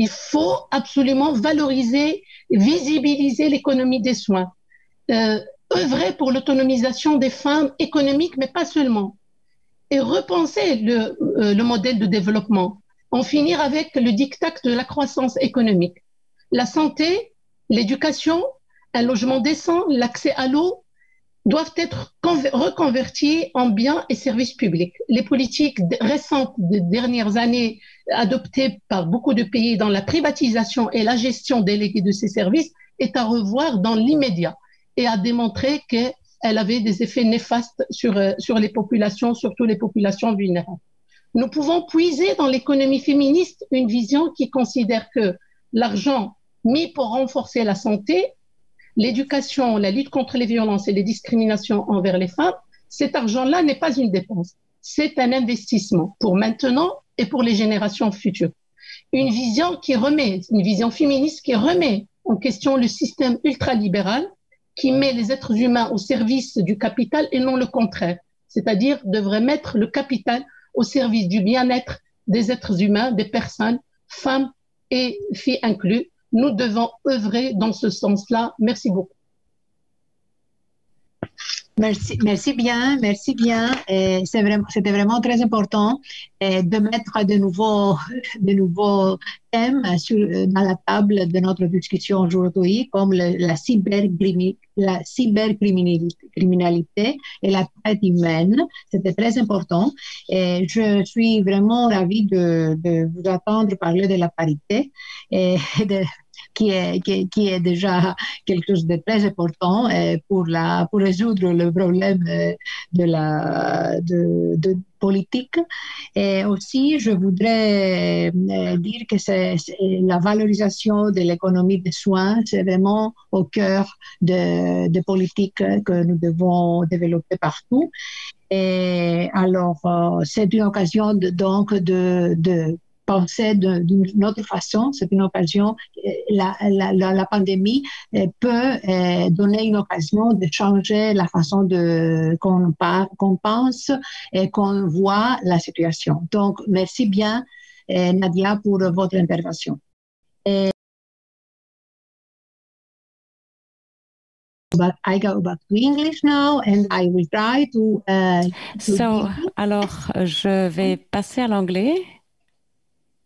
Il faut absolument valoriser, visibiliser l'économie des soins, œuvrer pour l'autonomisation des femmes économiques, mais pas seulement, et repenser le modèle de développement, en finir avec le diktat de la croissance économique. La santé, l'éducation, un logement décent, l'accès à l'eau doivent être reconvertis en biens et services publics. Les politiques récentes des dernières années adoptées par beaucoup de pays dans la privatisation et la gestion déléguée de ces services est à revoir dans l'immédiat et a démontré qu'elle avait des effets néfastes sur les populations, surtout les populations vulnérables. Nous pouvons puiser dans l'économie féministe une vision qui considère que l'argent mis pour renforcer la santé, l'éducation, la lutte contre les violences et les discriminations envers les femmes, cet argent-là n'est pas une dépense. C'est un investissement pour maintenant et pour les générations futures. Une vision féministe qui remet en question le système ultralibéral, qui met les êtres humains au service du capital et non le contraire. C'est-à-dire devrait mettre le capital au service du bien-être des êtres humains, des personnes, femmes et filles inclus. Nous devons œuvrer dans ce sens-là. Merci beaucoup. Merci bien. C'était vraiment très important de mettre de nouveaux thèmes dans la table de notre discussion aujourd'hui, comme la cybercriminalité et la traite humaine. C'était très important. Et je suis vraiment ravie de vous entendre parler de la parité et qui est déjà quelque chose de très important pour résoudre le problème de politique. Et aussi, je voudrais dire que la valorisation de l'économie des soins, c'est vraiment au cœur de politiques que nous devons développer partout. Et alors, c'est une occasion donc de penser d'une autre façon. C'est une occasion, la pandémie peut donner une occasion de changer la façon qu'on pense et qu'on voit la situation. Donc, merci bien, Nadia, pour votre intervention. But I go back to English now and I will try to alors, je vais passer à l'anglais.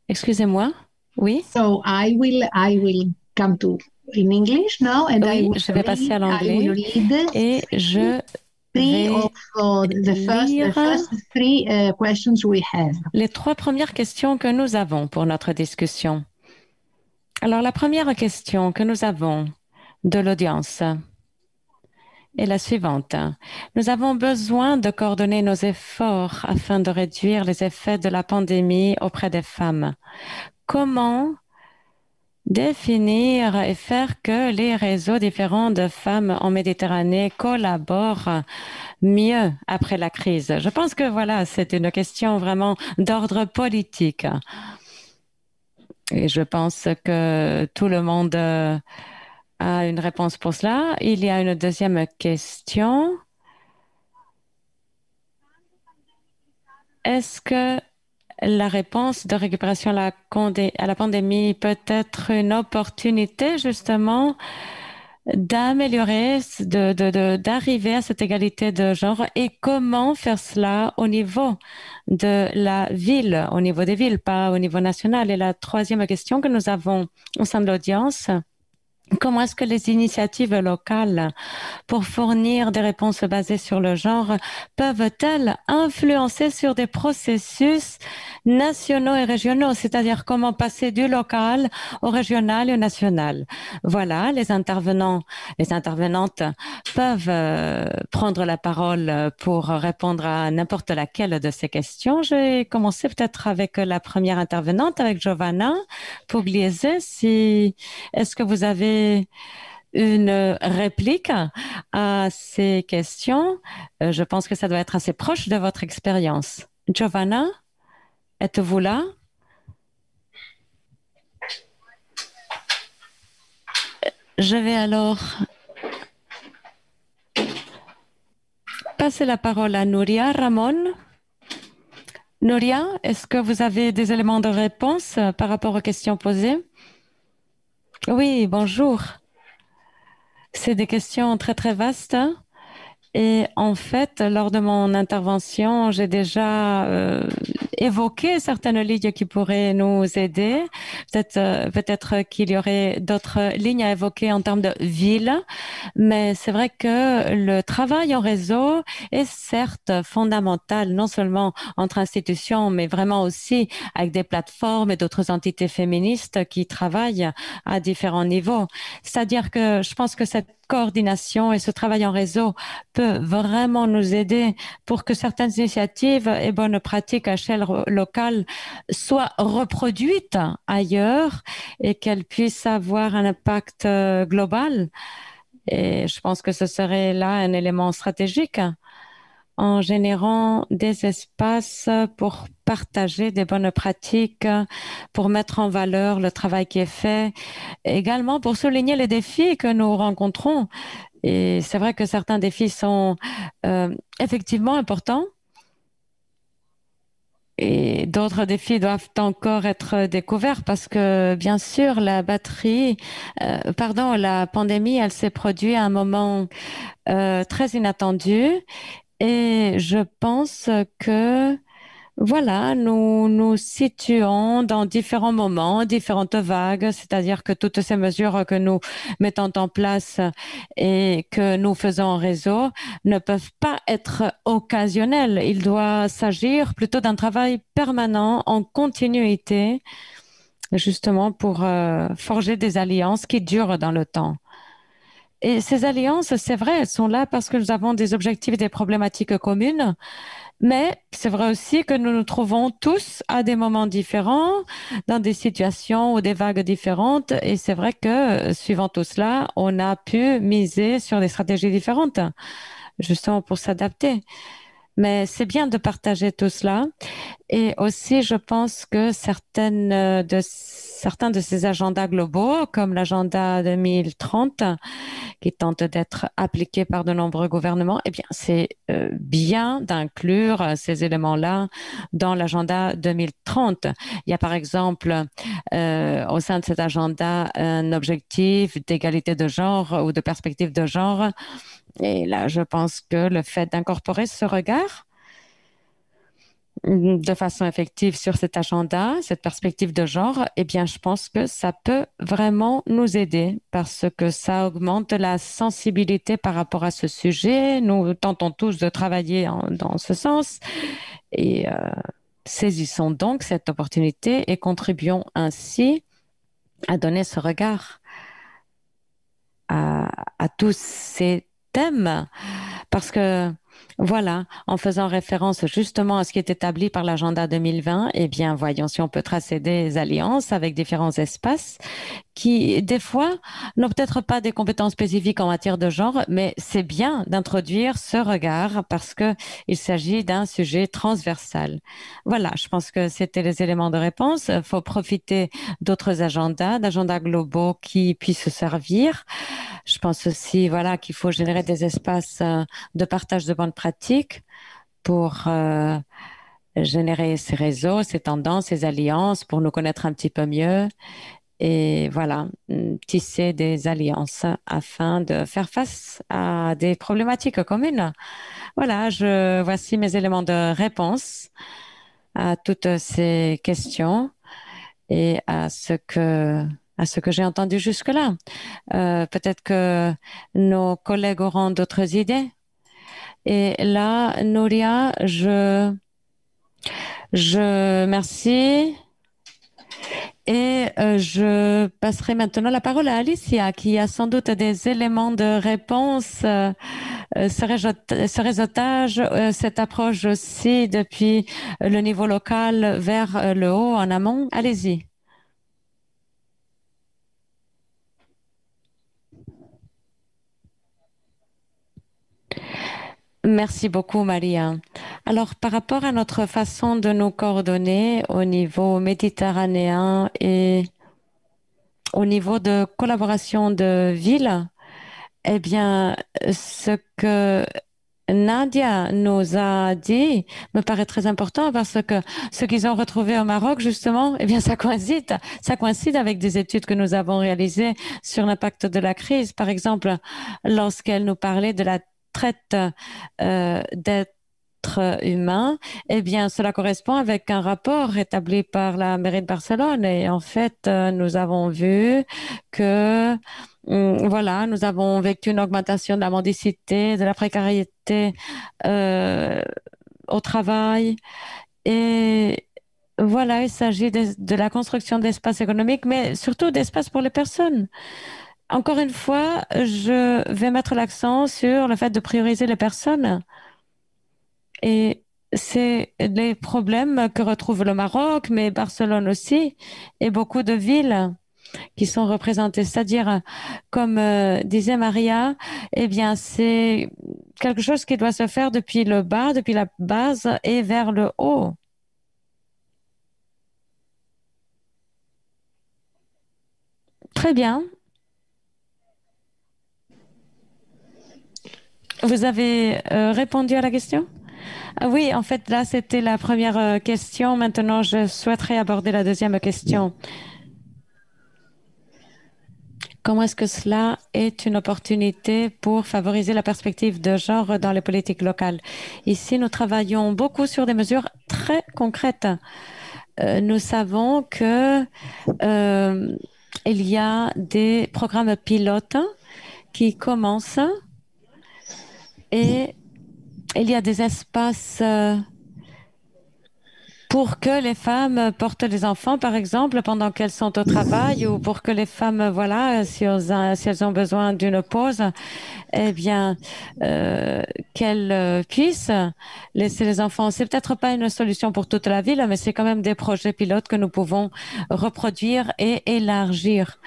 Excusez-moi. Oui. So I will come to in English now and oui, je vais passer à l'anglais et je vais les 3 premières questions que nous avons pour notre discussion. Alors, la première question que nous avons de l'audience est la suivante. Nous avons besoin de coordonner nos efforts afin de réduire les effets de la pandémie auprès des femmes. Comment définir et faire que les réseaux différents de femmes en Méditerranée collaborent mieux après la crise? Je pense que voilà, c'est une question vraiment d'ordre politique. Et je pense que tout le monde a une réponse pour cela. Il y a une deuxième question. Est-ce que la réponse de récupération à la pandémie peut être une opportunité justement d'améliorer, d'arriver à cette égalité de genre et comment faire cela au niveau de la ville, au niveau des villes, pas au niveau national. Et la troisième question que nous avons au sein de l'audience, comment est-ce que les initiatives locales pour fournir des réponses basées sur le genre peuvent-elles influencer sur des processus nationaux et régionaux, c'est-à-dire comment passer du local au régional et au national? Voilà, les intervenantes peuvent prendre la parole pour répondre à n'importe laquelle de ces questions. Je vais commencer peut-être avec la première intervenante, avec Giovanna Pugliese. Est-ce que vous avez une réplique à ces questions? Je pense que ça doit être assez proche de votre expérience. Giovanna, êtes-vous là? Je vais alors passer la parole à Nouria Ramon. Nouria, est-ce que vous avez des éléments de réponse par rapport aux questions posées? Oui, bonjour. C'est des questions très, très vastes. Et en fait, lors de mon intervention, j'ai déjà évoqué certaines lignes qui pourraient nous aider. Peut-être qu'il y aurait d'autres lignes à évoquer en termes de ville, mais c'est vrai que le travail en réseau est certes fondamental, non seulement entre institutions, mais vraiment aussi avec des plateformes et d'autres entités féministes qui travaillent à différents niveaux. C'est-à-dire que je pense que cette coordination et ce travail en réseau peut vraiment nous aider pour que certaines initiatives et bonnes pratiques à échelle locale soient reproduites ailleurs et qu'elles puissent avoir un impact global. Et je pense que ce serait là un élément stratégique en générant des espaces pour partager des bonnes pratiques, pour mettre en valeur le travail qui est fait, également pour souligner les défis que nous rencontrons. Et c'est vrai que certains défis sont effectivement importants et d'autres défis doivent encore être découverts parce que, bien sûr, la pandémie, elle s'est produite à un moment très inattendu. Et je pense que, voilà, nous nous situons dans différents moments, différentes vagues, c'est-à-dire que toutes ces mesures que nous mettons en place et que nous faisons en réseau ne peuvent pas être occasionnelles. Il doit s'agir plutôt d'un travail permanent en continuité justement pour forger des alliances qui durent dans le temps. Et ces alliances, c'est vrai, elles sont là parce que nous avons des objectifs et des problématiques communes, mais c'est vrai aussi que nous nous trouvons tous à des moments différents, dans des situations ou des vagues différentes, et c'est vrai que, suivant tout cela, on a pu miser sur des stratégies différentes, justement pour s'adapter. Mais c'est bien de partager tout cela. Et aussi, je pense que certains de ces agendas globaux, comme l'agenda 2030, qui tente d'être appliqué par de nombreux gouvernements, eh bien, c'est bien d'inclure ces éléments-là dans l'agenda 2030. Il y a par exemple au sein de cet agenda un objectif d'égalité de genre ou de perspective de genre. Et là, je pense que le fait d'incorporer ce regard de façon effective sur cet agenda, cette perspective de genre, eh bien, je pense que ça peut vraiment nous aider parce que ça augmente la sensibilité par rapport à ce sujet. Nous tentons tous de travailler dans ce sens et saisissons donc cette opportunité et contribuons ainsi à donner ce regard à tous ces thèmes parce que voilà, en faisant référence justement à ce qui est établi par l'agenda 2020, eh bien, voyons si on peut tracer des alliances avec différents espaces qui, des fois, n'ont peut-être pas des compétences spécifiques en matière de genre, mais c'est bien d'introduire ce regard parce que il s'agit d'un sujet transversal. Voilà, je pense que c'était les éléments de réponse. Il faut profiter d'autres agendas, d'agendas globaux qui puissent se servir. Je pense aussi, voilà, qu'il faut générer des espaces de partage de bonnes pratiques pour générer ces réseaux, ces tendances, ces alliances, pour nous connaître un petit peu mieux et voilà, tisser des alliances afin de faire face à des problématiques communes. Voilà, voici mes éléments de réponse à toutes ces questions et à ce que j'ai entendu jusque-là. Peut-être que nos collègues auront d'autres idées. Et là, Nouria, je merci. Et je passerai maintenant la parole à Alicia, qui a sans doute des éléments de réponse, ce réseautage, cette approche aussi depuis le niveau local vers le haut, en amont. Allez-y. Merci beaucoup, Maria. Alors, par rapport à notre façon de nous coordonner au niveau méditerranéen et au niveau de collaboration de villes, eh bien, ce que Nadia nous a dit me paraît très important parce que ce qu'ils ont retrouvé au Maroc, justement, eh bien, ça coïncide avec des études que nous avons réalisées sur l'impact de la crise. Par exemple, lorsqu'elle nous parlait de la traite d'êtres humains, eh bien, cela correspond avec un rapport établi par la mairie de Barcelone. Et en fait, nous avons vu que voilà, nous avons vécu une augmentation de la mendicité, de la précarité au travail. Et voilà, il s'agit de la construction d'espaces économiques, mais surtout d'espaces pour les personnes. Encore une fois, je vais mettre l'accent sur le fait de prioriser les personnes. Et c'est les problèmes que retrouve le Maroc, mais Barcelone aussi, et beaucoup de villes qui sont représentées. C'est-à-dire, comme disait Maria, eh bien, c'est quelque chose qui doit se faire depuis le bas, depuis la base et vers le haut. Très bien. Vous avez répondu à la question? Ah oui, en fait, là, c'était la première question. Maintenant, je souhaiterais aborder la deuxième question. Comment est-ce que cela est une opportunité pour favoriser la perspective de genre dans les politiques locales? Ici, nous travaillons beaucoup sur des mesures très concrètes. Nous savons que il y a des programmes pilotes qui commencent et il y a des espaces pour que les femmes portent les enfants, par exemple, pendant qu'elles sont au travail, ou pour que les femmes, voilà, si elles ont besoin d'une pause, eh bien, qu'elles puissent laisser les enfants. C'est peut-être pas une solution pour toute la ville, mais c'est quand même des projets pilotes que nous pouvons reproduire et élargir.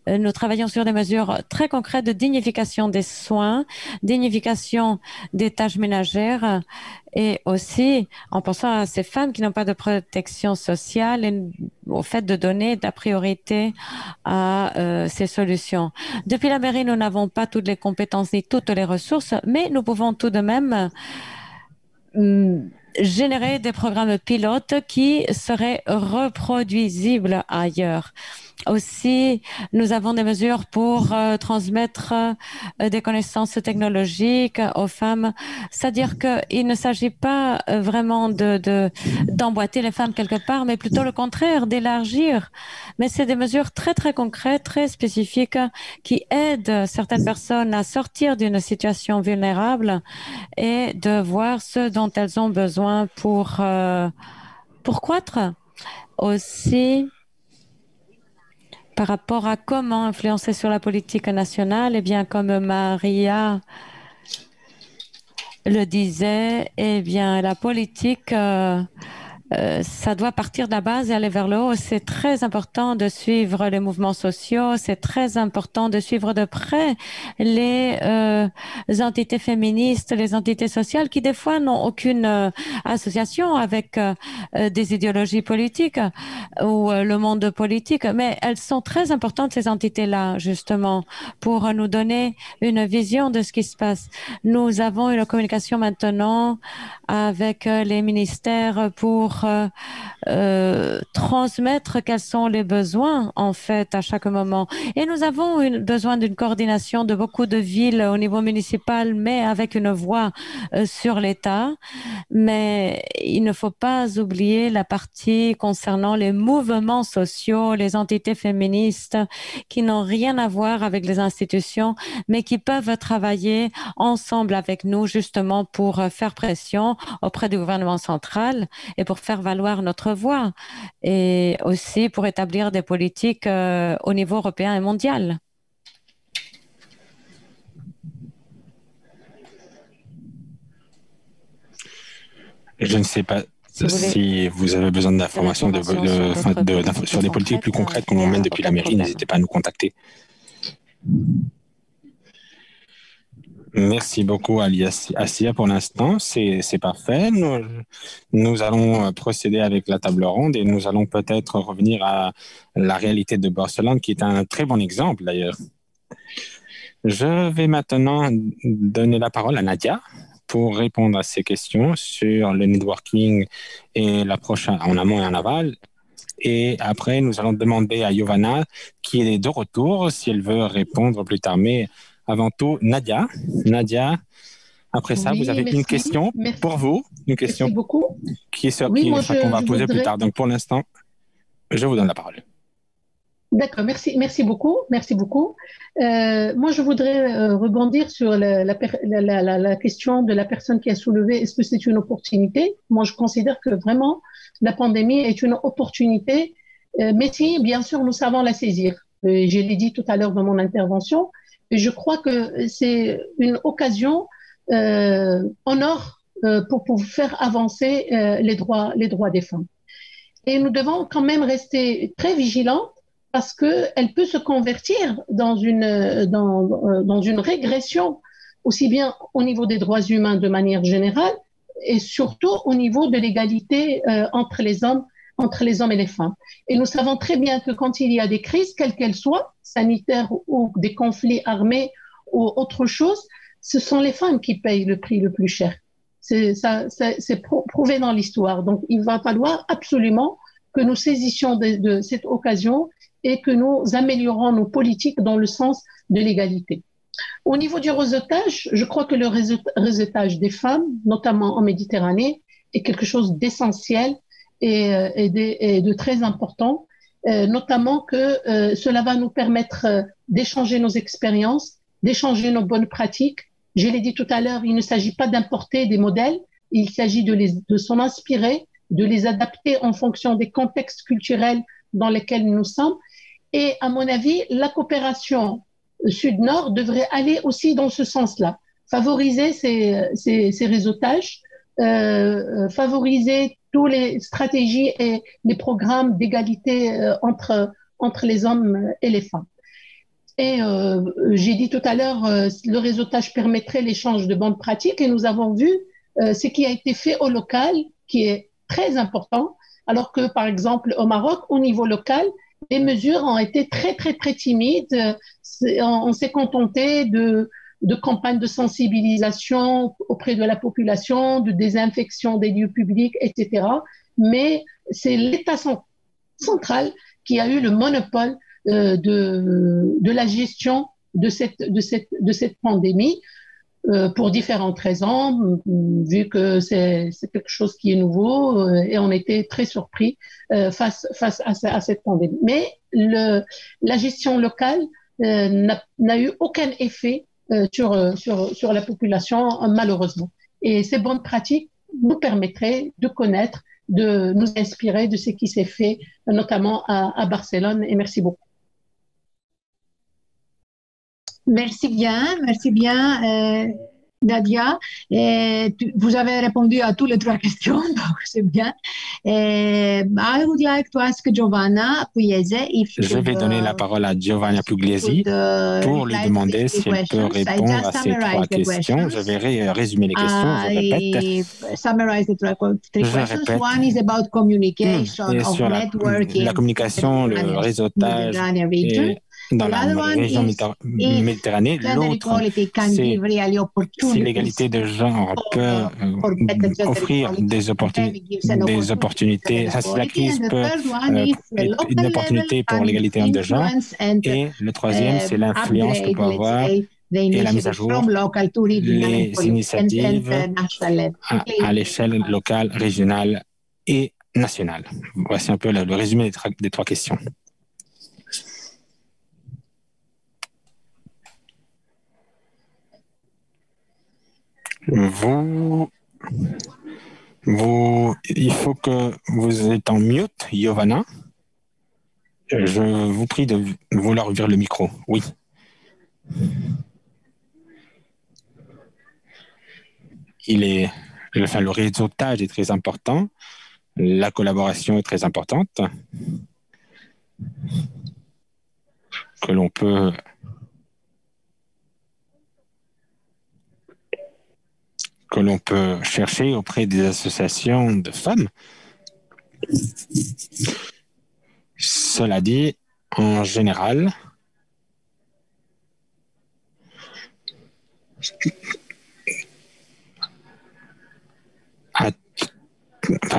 Nous travaillons sur des mesures très concrètes de dignification des soins, dignification des tâches ménagères et aussi en pensant à ces femmes qui n'ont pas de protection sociale et au fait de donner de la priorité à ces solutions. Depuis la mairie, nous n'avons pas toutes les compétences ni toutes les ressources, mais nous pouvons tout de même générer des programmes pilotes qui seraient reproduisibles ailleurs. Aussi, nous avons des mesures pour transmettre des connaissances technologiques aux femmes. C'est-à-dire qu'il ne s'agit pas vraiment d'emboîter les femmes quelque part, mais plutôt le contraire, d'élargir. Mais c'est des mesures très, très concrètes, très spécifiques qui aident certaines personnes à sortir d'une situation vulnérable et de voir ce dont elles ont besoin pour croître. Aussi, par rapport à comment influencer sur la politique nationale, eh bien, comme Maria le disait, eh bien, la politique, ça doit partir de la base et aller vers le haut. C'est très important de suivre les mouvements sociaux. C'est très important de suivre de près les entités féministes, les entités sociales qui des fois n'ont aucune association avec des idéologies politiques ou le monde politique, mais elles sont très importantes, ces entités-là, justement, pour nous donner une vision de ce qui se passe. Nous avons une communication maintenant avec les ministères pour transmettre quels sont les besoins en fait à chaque moment. Et nous avons besoin d'une coordination de beaucoup de villes au niveau municipal, mais avec une voix sur l'État. Mais il ne faut pas oublier la partie concernant les mouvements sociaux, les entités féministes qui n'ont rien à voir avec les institutions, mais qui peuvent travailler ensemble avec nous justement pour faire pression auprès du gouvernement central et pour faire valoir notre voix et aussi pour établir des politiques au niveau européen et mondial. Je ne sais pas si vous avez besoin d'informations sur des politiques plus concrètes qu'on mène depuis la mairie, n'hésitez pas à nous contacter. Merci beaucoup, Asia, pour l'instant. C'est parfait. Nous allons procéder avec la table ronde et nous allons peut-être revenir à la réalité de Barcelone, qui est un très bon exemple, d'ailleurs. Je vais maintenant donner la parole à Nadia pour répondre à ces questions sur le networking et l'approche en amont et en aval. Et après, nous allons demander à Giovanna, qui est de retour, si elle veut répondre plus tard. Mais avant tout, Nadia, après ça, vous avez une question pour vous, une question merci beaucoup. qu'on va poser plus tard. Donc, pour l'instant, je vous donne la parole. D'accord, merci beaucoup. Moi, je voudrais rebondir sur la question de la personne qui a soulevé, est-ce que c'est une opportunité? Moi, je considère que vraiment, la pandémie est une opportunité, mais si, bien sûr, nous savons la saisir. Je l'ai dit tout à l'heure dans mon intervention, et je crois que c'est une occasion en or pour faire avancer les droits des femmes. Et nous devons quand même rester très vigilants parce qu'elle peut se convertir dans une régression, aussi bien au niveau des droits humains de manière générale et surtout au niveau de l'égalité entre les hommes et les femmes. Et nous savons très bien que quand il y a des crises, quelles qu'elles soient, sanitaires ou des conflits armés ou autre chose, ce sont les femmes qui payent le prix le plus cher. C'est prouvé dans l'histoire. Donc, il va falloir absolument que nous saisissions de cette occasion et que nous améliorons nos politiques dans le sens de l'égalité. Au niveau du réseautage, je crois que le réseautage des femmes, notamment en Méditerranée, est quelque chose d'essentiel et de très important, notamment que cela va nous permettre d'échanger nos expériences, d'échanger nos bonnes pratiques. Je l'ai dit tout à l'heure, il ne s'agit pas d'importer des modèles, il s'agit de s'en inspirer de les adapter en fonction des contextes culturels dans lesquels nous sommes. Et à mon avis, la coopération Sud-Nord devrait aller aussi dans ce sens-là, favoriser ces réseautages, favoriser toutes les stratégies et les programmes d'égalité entre les hommes et les femmes. Et j'ai dit tout à l'heure, le réseautage permettrait l'échange de bonnes pratiques et nous avons vu ce qui a été fait au local, qui est très important, alors que par exemple au Maroc, au niveau local, les mesures ont été très timides. On s'est contenté de campagnes de sensibilisation auprès de la population, de désinfection des lieux publics, etc. Mais c'est l'État central qui a eu le monopole de la gestion de cette pandémie pour différentes raisons, vu que c'est quelque chose qui est nouveau et on était très surpris face à cette pandémie. Mais la gestion locale n'a eu aucun effet sur la population, malheureusement. Et ces bonnes pratiques nous permettraient de connaître, de nous inspirer de ce qui s'est fait, notamment à Barcelone. Et merci beaucoup. Merci bien, Nadia. Vous avez répondu à toutes les 3 questions, donc c'est bien. I would like to ask Giovanna Pugliese if je vais donner la parole à Giovanna Pugliese pour lui demander si elle peut répondre à ces 3 questions. Je vais résumer les questions, je répète. Je répète. One is about communication et sur la communication, le réseautage et dans la région Méditerranée. L'autre, c'est l'égalité de genre peut offrir des opportunités. La crise peut être une opportunité pour l'égalité de genre. Et le troisième, c'est l'influence que peut avoir et la mise à jour les initiatives à l'échelle locale, régionale et nationale. Voici un peu le résumé des 3 questions. Il faut que vous êtes en mute, Giovanna. Je vous prie de vouloir ouvrir le micro. Oui. Le réseautage est très important. La collaboration est très importante. Que l'on peut chercher auprès des associations de femmes. Cela dit, en général, à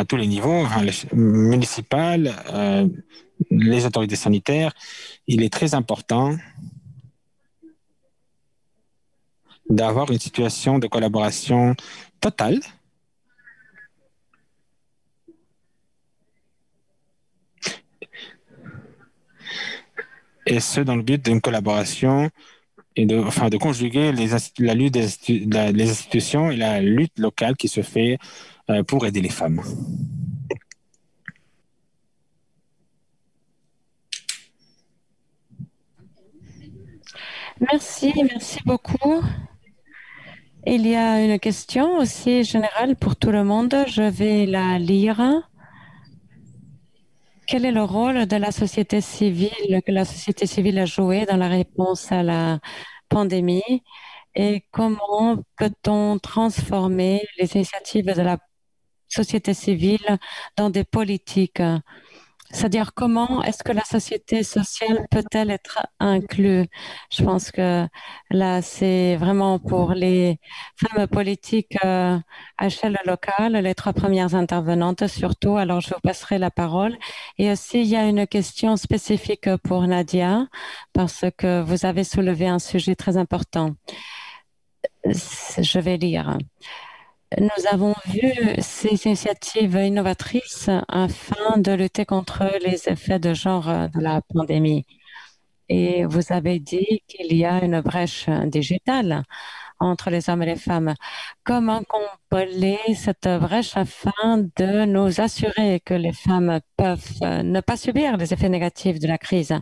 tous les niveaux, municipal, les autorités sanitaires, il est très important d'avoir une situation de collaboration totale et ce dans le but d'une collaboration et de conjuguer la lutte des institutions et la lutte locale qui se fait pour aider les femmes. Merci beaucoup. Il y a une question aussi générale pour tout le monde. Je vais la lire. Quel est le rôle de la société civile que la société civile a joué dans la réponse à la pandémie et comment peut-on transformer les initiatives de la société civile dans des politiques? C'est-à-dire, comment est-ce que la société sociale peut-elle être inclue? Je pense que là, c'est vraiment pour les femmes politiques à échelle locale, les 3 premières intervenantes surtout. Alors, je vous passerai la parole. Et aussi, il y a une question spécifique pour Nadia, parce que vous avez soulevé un sujet très important. Je vais lire. Nous avons vu ces initiatives innovatrices afin de lutter contre les effets de genre de la pandémie. Et vous avez dit qu'il y a une brèche digitale. entre les hommes et les femmes. Comment combler cette brèche afin de nous assurer que les femmes peuvent ne pas subir les effets négatifs de la crise?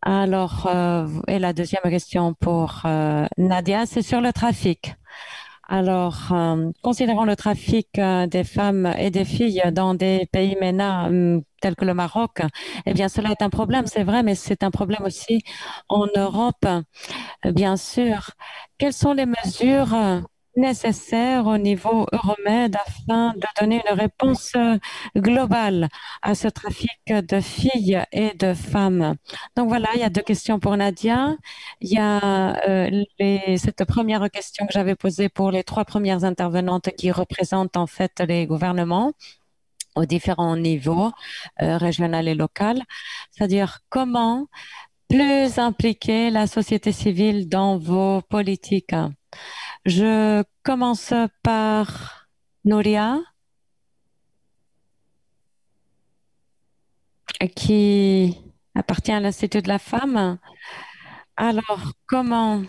Alors, et la deuxième question pour Nadia, c'est sur le trafic. Alors, considérant le trafic des femmes et des filles dans des pays MENA tels que le Maroc, eh bien, cela est un problème, c'est vrai, mais c'est un problème aussi en Europe, bien sûr. Quelles sont les mesures nécessaires au niveau Euromed afin de donner une réponse globale à ce trafic de filles et de femmes? Donc voilà, il y a deux questions pour Nadia. Il y a cette première question que j'avais posée pour les trois premières intervenantes qui représentent en fait les gouvernements aux différents niveaux, régional et local, c'est-à-dire comment plus impliquer la société civile dans vos politiques. Je commence par Nouria, qui appartient à l'Institut de la femme. Alors, comment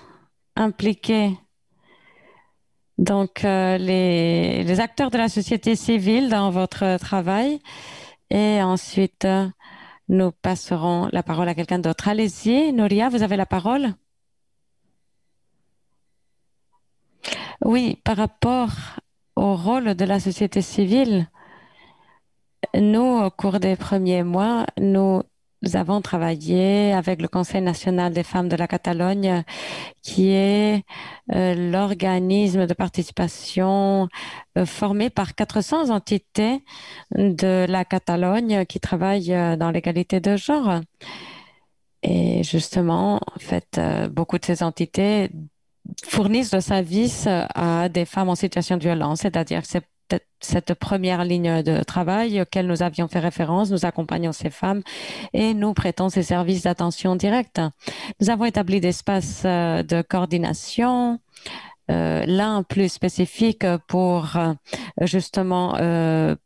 impliquer donc les acteurs de la société civile dans votre travail? Et ensuite, nous passerons la parole à quelqu'un d'autre. Allez-y, Nouria, vous avez la parole. Oui, par rapport au rôle de la société civile, nous, au cours des premiers mois, nous avons travaillé avec le Conseil national des femmes de la Catalogne, qui est l'organisme de participation formé par 400 entités de la Catalogne qui travaillent dans l'égalité de genre. Et justement, en fait, beaucoup de ces entités fournissent le service à des femmes en situation de violence, c'est-à-dire que c'est cette première ligne de travail auquel nous avions fait référence. Nous accompagnons ces femmes et nous prêtons ces services d'attention directe. Nous avons établi des espaces de coordination, l'un plus spécifique pour justement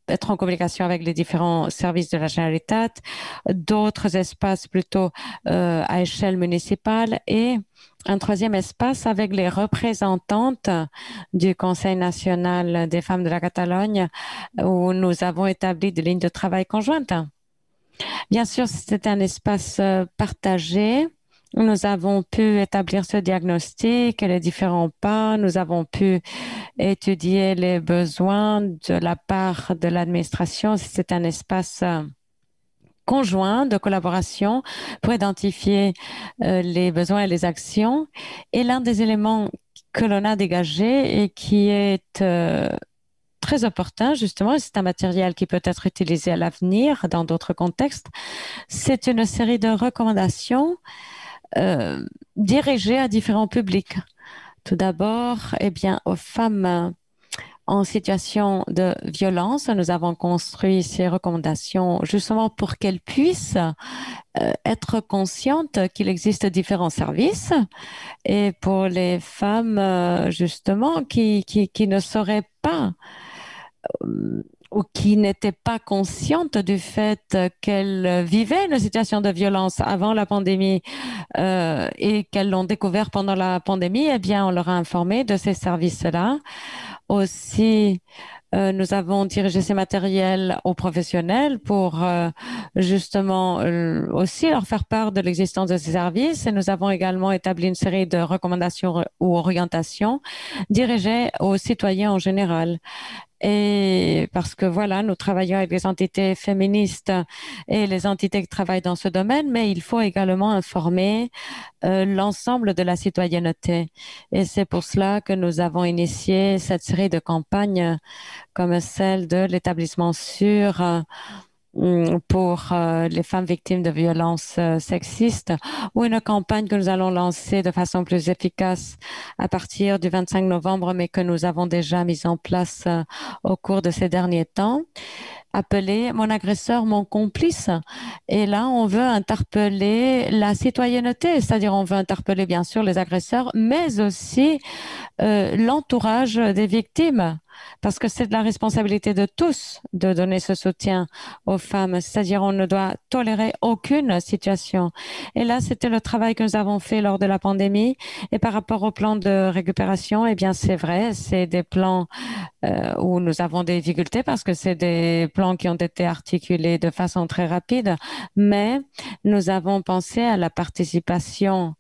être en communication avec les différents services de la Généralitat, d'autres espaces plutôt à échelle municipale et un troisième espace avec les représentantes du Conseil national des femmes de la Catalogne où nous avons établi des lignes de travail conjointes. Bien sûr, c'est un espace partagé. Nous avons pu établir ce diagnostic et les différents pas. Nous avons pu étudier les besoins de la part de l'administration. C'est un espace conjoint de collaboration pour identifier les besoins et les actions. Et l'un des éléments que l'on a dégagé et qui est très opportun, justement, c'est un matériel qui peut être utilisé à l'avenir dans d'autres contextes, c'est une série de recommandations dirigées à différents publics. Tout d'abord, eh bien, aux femmes en situation de violence, nous avons construit ces recommandations justement pour qu'elles puissent être conscientes qu'il existe différents services et pour les femmes justement qui ne sauraient pas ou qui n'étaient pas conscientes du fait qu'elles vivaient une situation de violence avant la pandémie et qu'elles l'ont découvert pendant la pandémie, eh bien, on leur a informé de ces services-là. Aussi, nous avons dirigé ces matériels aux professionnels pour justement aussi leur faire part de l'existence de ces services et nous avons également établi une série de recommandations ou orientations dirigées aux citoyens en général. Et parce que voilà, nous travaillons avec les entités féministes et les entités qui travaillent dans ce domaine, mais il faut également informer l'ensemble de la citoyenneté. Et c'est pour cela que nous avons initié cette série de campagnes comme celle de l'établissement sûr pour les femmes victimes de violences sexistes ou une campagne que nous allons lancer de façon plus efficace à partir du 25 novembre, mais que nous avons déjà mise en place au cours de ces derniers temps, appelée Mon agresseur, mon complice. Et là, on veut interpeller la citoyenneté, c'est-à-dire on veut interpeller bien sûr les agresseurs, mais aussi l'entourage des victimes. parce que c'est de la responsabilité de tous de donner ce soutien aux femmes, c'est-à-dire on ne doit tolérer aucune situation. Et là, c'était le travail que nous avons fait lors de la pandémie. Et par rapport au plan de récupération, eh bien, c'est vrai, c'est des plans où nous avons des difficultés parce que c'est des plans qui ont été articulés de façon très rapide, mais nous avons pensé à la participation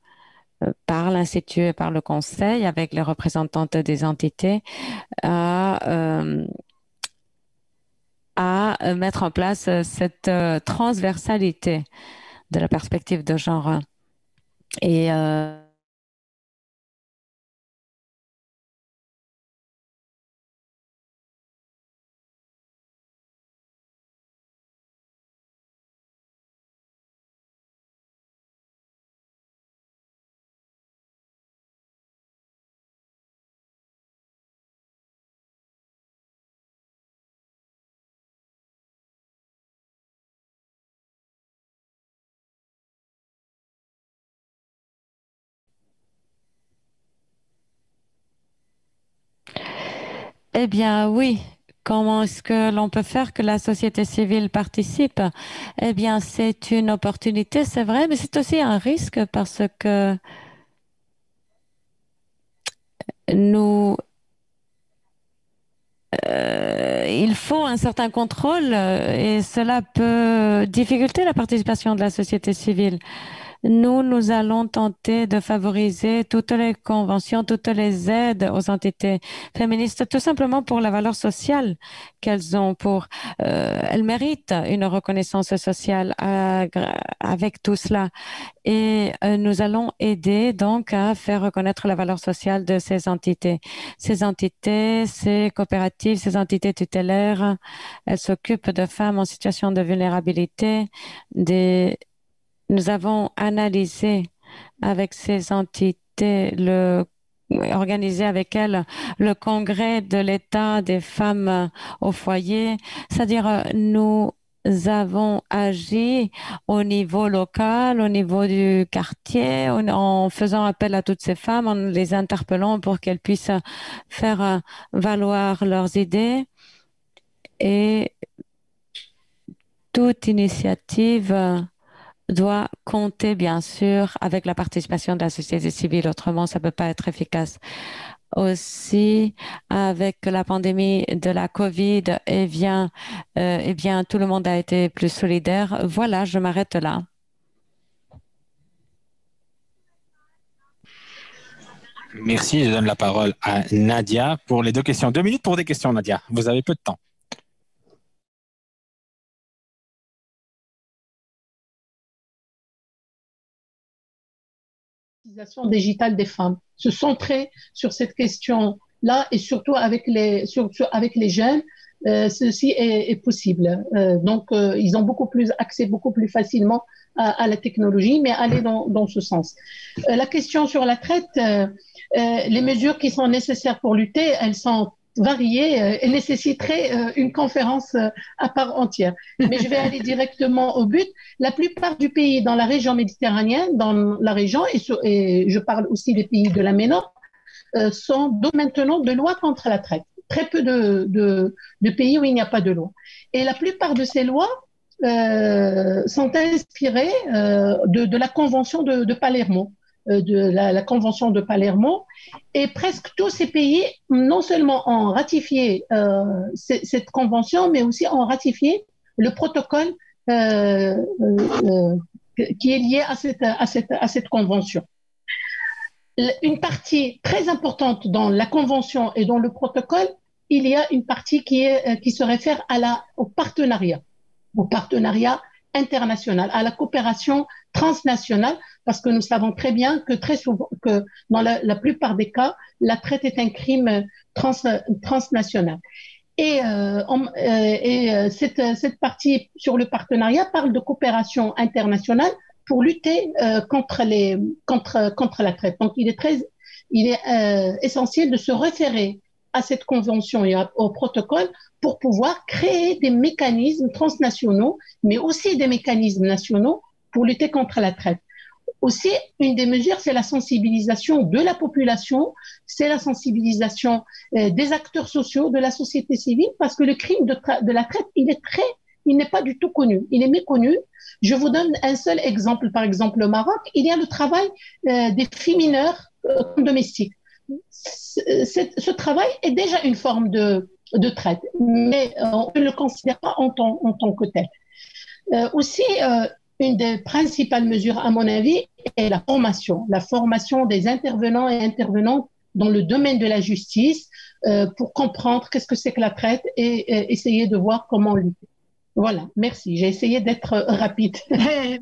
par l'Institut et par le Conseil avec les représentantes des entités à mettre en place cette transversalité de la perspective de genre. Et eh bien, oui. Comment est-ce que l'on peut faire que la société civile participe? Eh bien, c'est une opportunité, c'est vrai, mais c'est aussi un risque parce que il faut un certain contrôle et cela peut difficulter la participation de la société civile. Nous allons tenter de favoriser toutes les conventions, toutes les aides aux entités féministes, tout simplement pour la valeur sociale qu'elles ont. Elles méritent une reconnaissance sociale avec tout cela. Et nous allons aider donc à faire reconnaître la valeur sociale de ces entités. Ces entités, ces coopératives, ces entités tutélaires, elles s'occupent de femmes en situation de vulnérabilité, nous avons analysé avec ces entités organisé avec elles le congrès de l'état des femmes au foyer, c'est-à-dire nous avons agi au niveau local, au niveau du quartier, en faisant appel à toutes ces femmes, en les interpellant pour qu'elles puissent faire valoir leurs idées et toute initiative doit compter, bien sûr, avec la participation de la société civile. Autrement, ça ne peut pas être efficace. Aussi, avec la pandémie de la COVID, eh bien, tout le monde a été plus solidaire. Voilà, je m'arrête là. Merci, je donne la parole à Nadia pour les 2 questions. 2 minutes pour des questions, Nadia. Vous avez peu de temps. Digitale des femmes, se centrer sur cette question-là et surtout avec les jeunes, ceci est possible. Donc, ils ont accès beaucoup plus facilement à la technologie, mais aller dans ce sens. La question sur la traite, les mesures qui sont nécessaires pour lutter, elles sont variées et nécessiteraient une conférence à part entière. Mais je vais aller directement au but. La plupart du pays dans la région méditerranéenne, dans la région, et je parle aussi des pays de la MENA, sont maintenant de lois contre la traite. Très peu de pays où il n'y a pas de loi. Et la plupart de ces lois sont inspirées de la Convention de Palermo. De la Convention de Palermo, et presque tous ces pays non seulement ont ratifié cette convention, mais aussi ont ratifié le protocole qui est lié à cette convention. Une partie très importante dans la convention et dans le protocole, il y a une partie qui se réfère au partenariat international, à la coopération transnationale, parce que nous savons très bien que très souvent, que dans la plupart des cas, la traite est un crime transnational. Et cette partie sur le partenariat parle de coopération internationale pour lutter contre la traite. Donc, il est essentiel de se référer à cette convention et au protocole pour pouvoir créer des mécanismes transnationaux, mais aussi des mécanismes nationaux pour lutter contre la traite. Aussi, une des mesures, c'est la sensibilisation de la population, c'est la sensibilisation des acteurs sociaux, de la société civile, parce que le crime de la traite, il n'est pas du tout connu, il est méconnu. Je vous donne un seul exemple. Par exemple, au Maroc, il y a le travail des filles mineures domestiques. Ce travail est déjà une forme de traite, mais on ne le considère pas en tant que tel. Aussi, une des principales mesures, à mon avis, est la formation des intervenants et intervenantes dans le domaine de la justice pour comprendre qu'est-ce que c'est que la traite et essayer de voir comment lutter. Voilà, merci. J'ai essayé d'être rapide.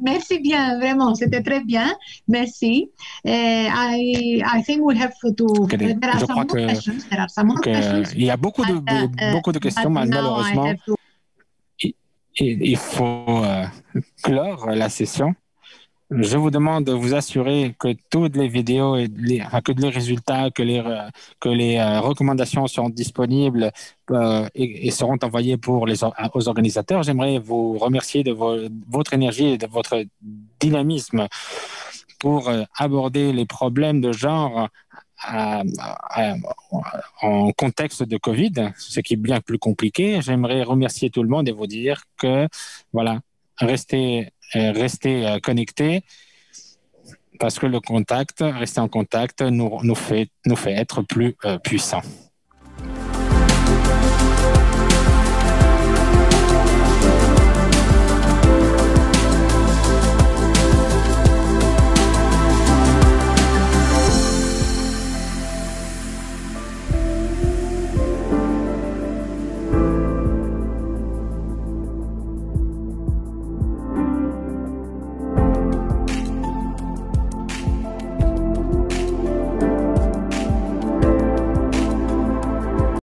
Merci bien, vraiment, c'était très bien. Merci. I think we have to. There are some more questions. There are some more questions. Il y a beaucoup de questions, malheureusement. Il faut clore la session. Je vous demande de vous assurer que toutes les vidéos que les résultats, que les recommandations seront disponibles et seront envoyées aux organisateurs. J'aimerais vous remercier de votre énergie et de votre dynamisme pour aborder les problèmes de genre en contexte de Covid, ce qui est bien plus compliqué. J'aimerais remercier tout le monde et vous dire que voilà, restez connectés parce que rester en contact nous fait être plus puissants.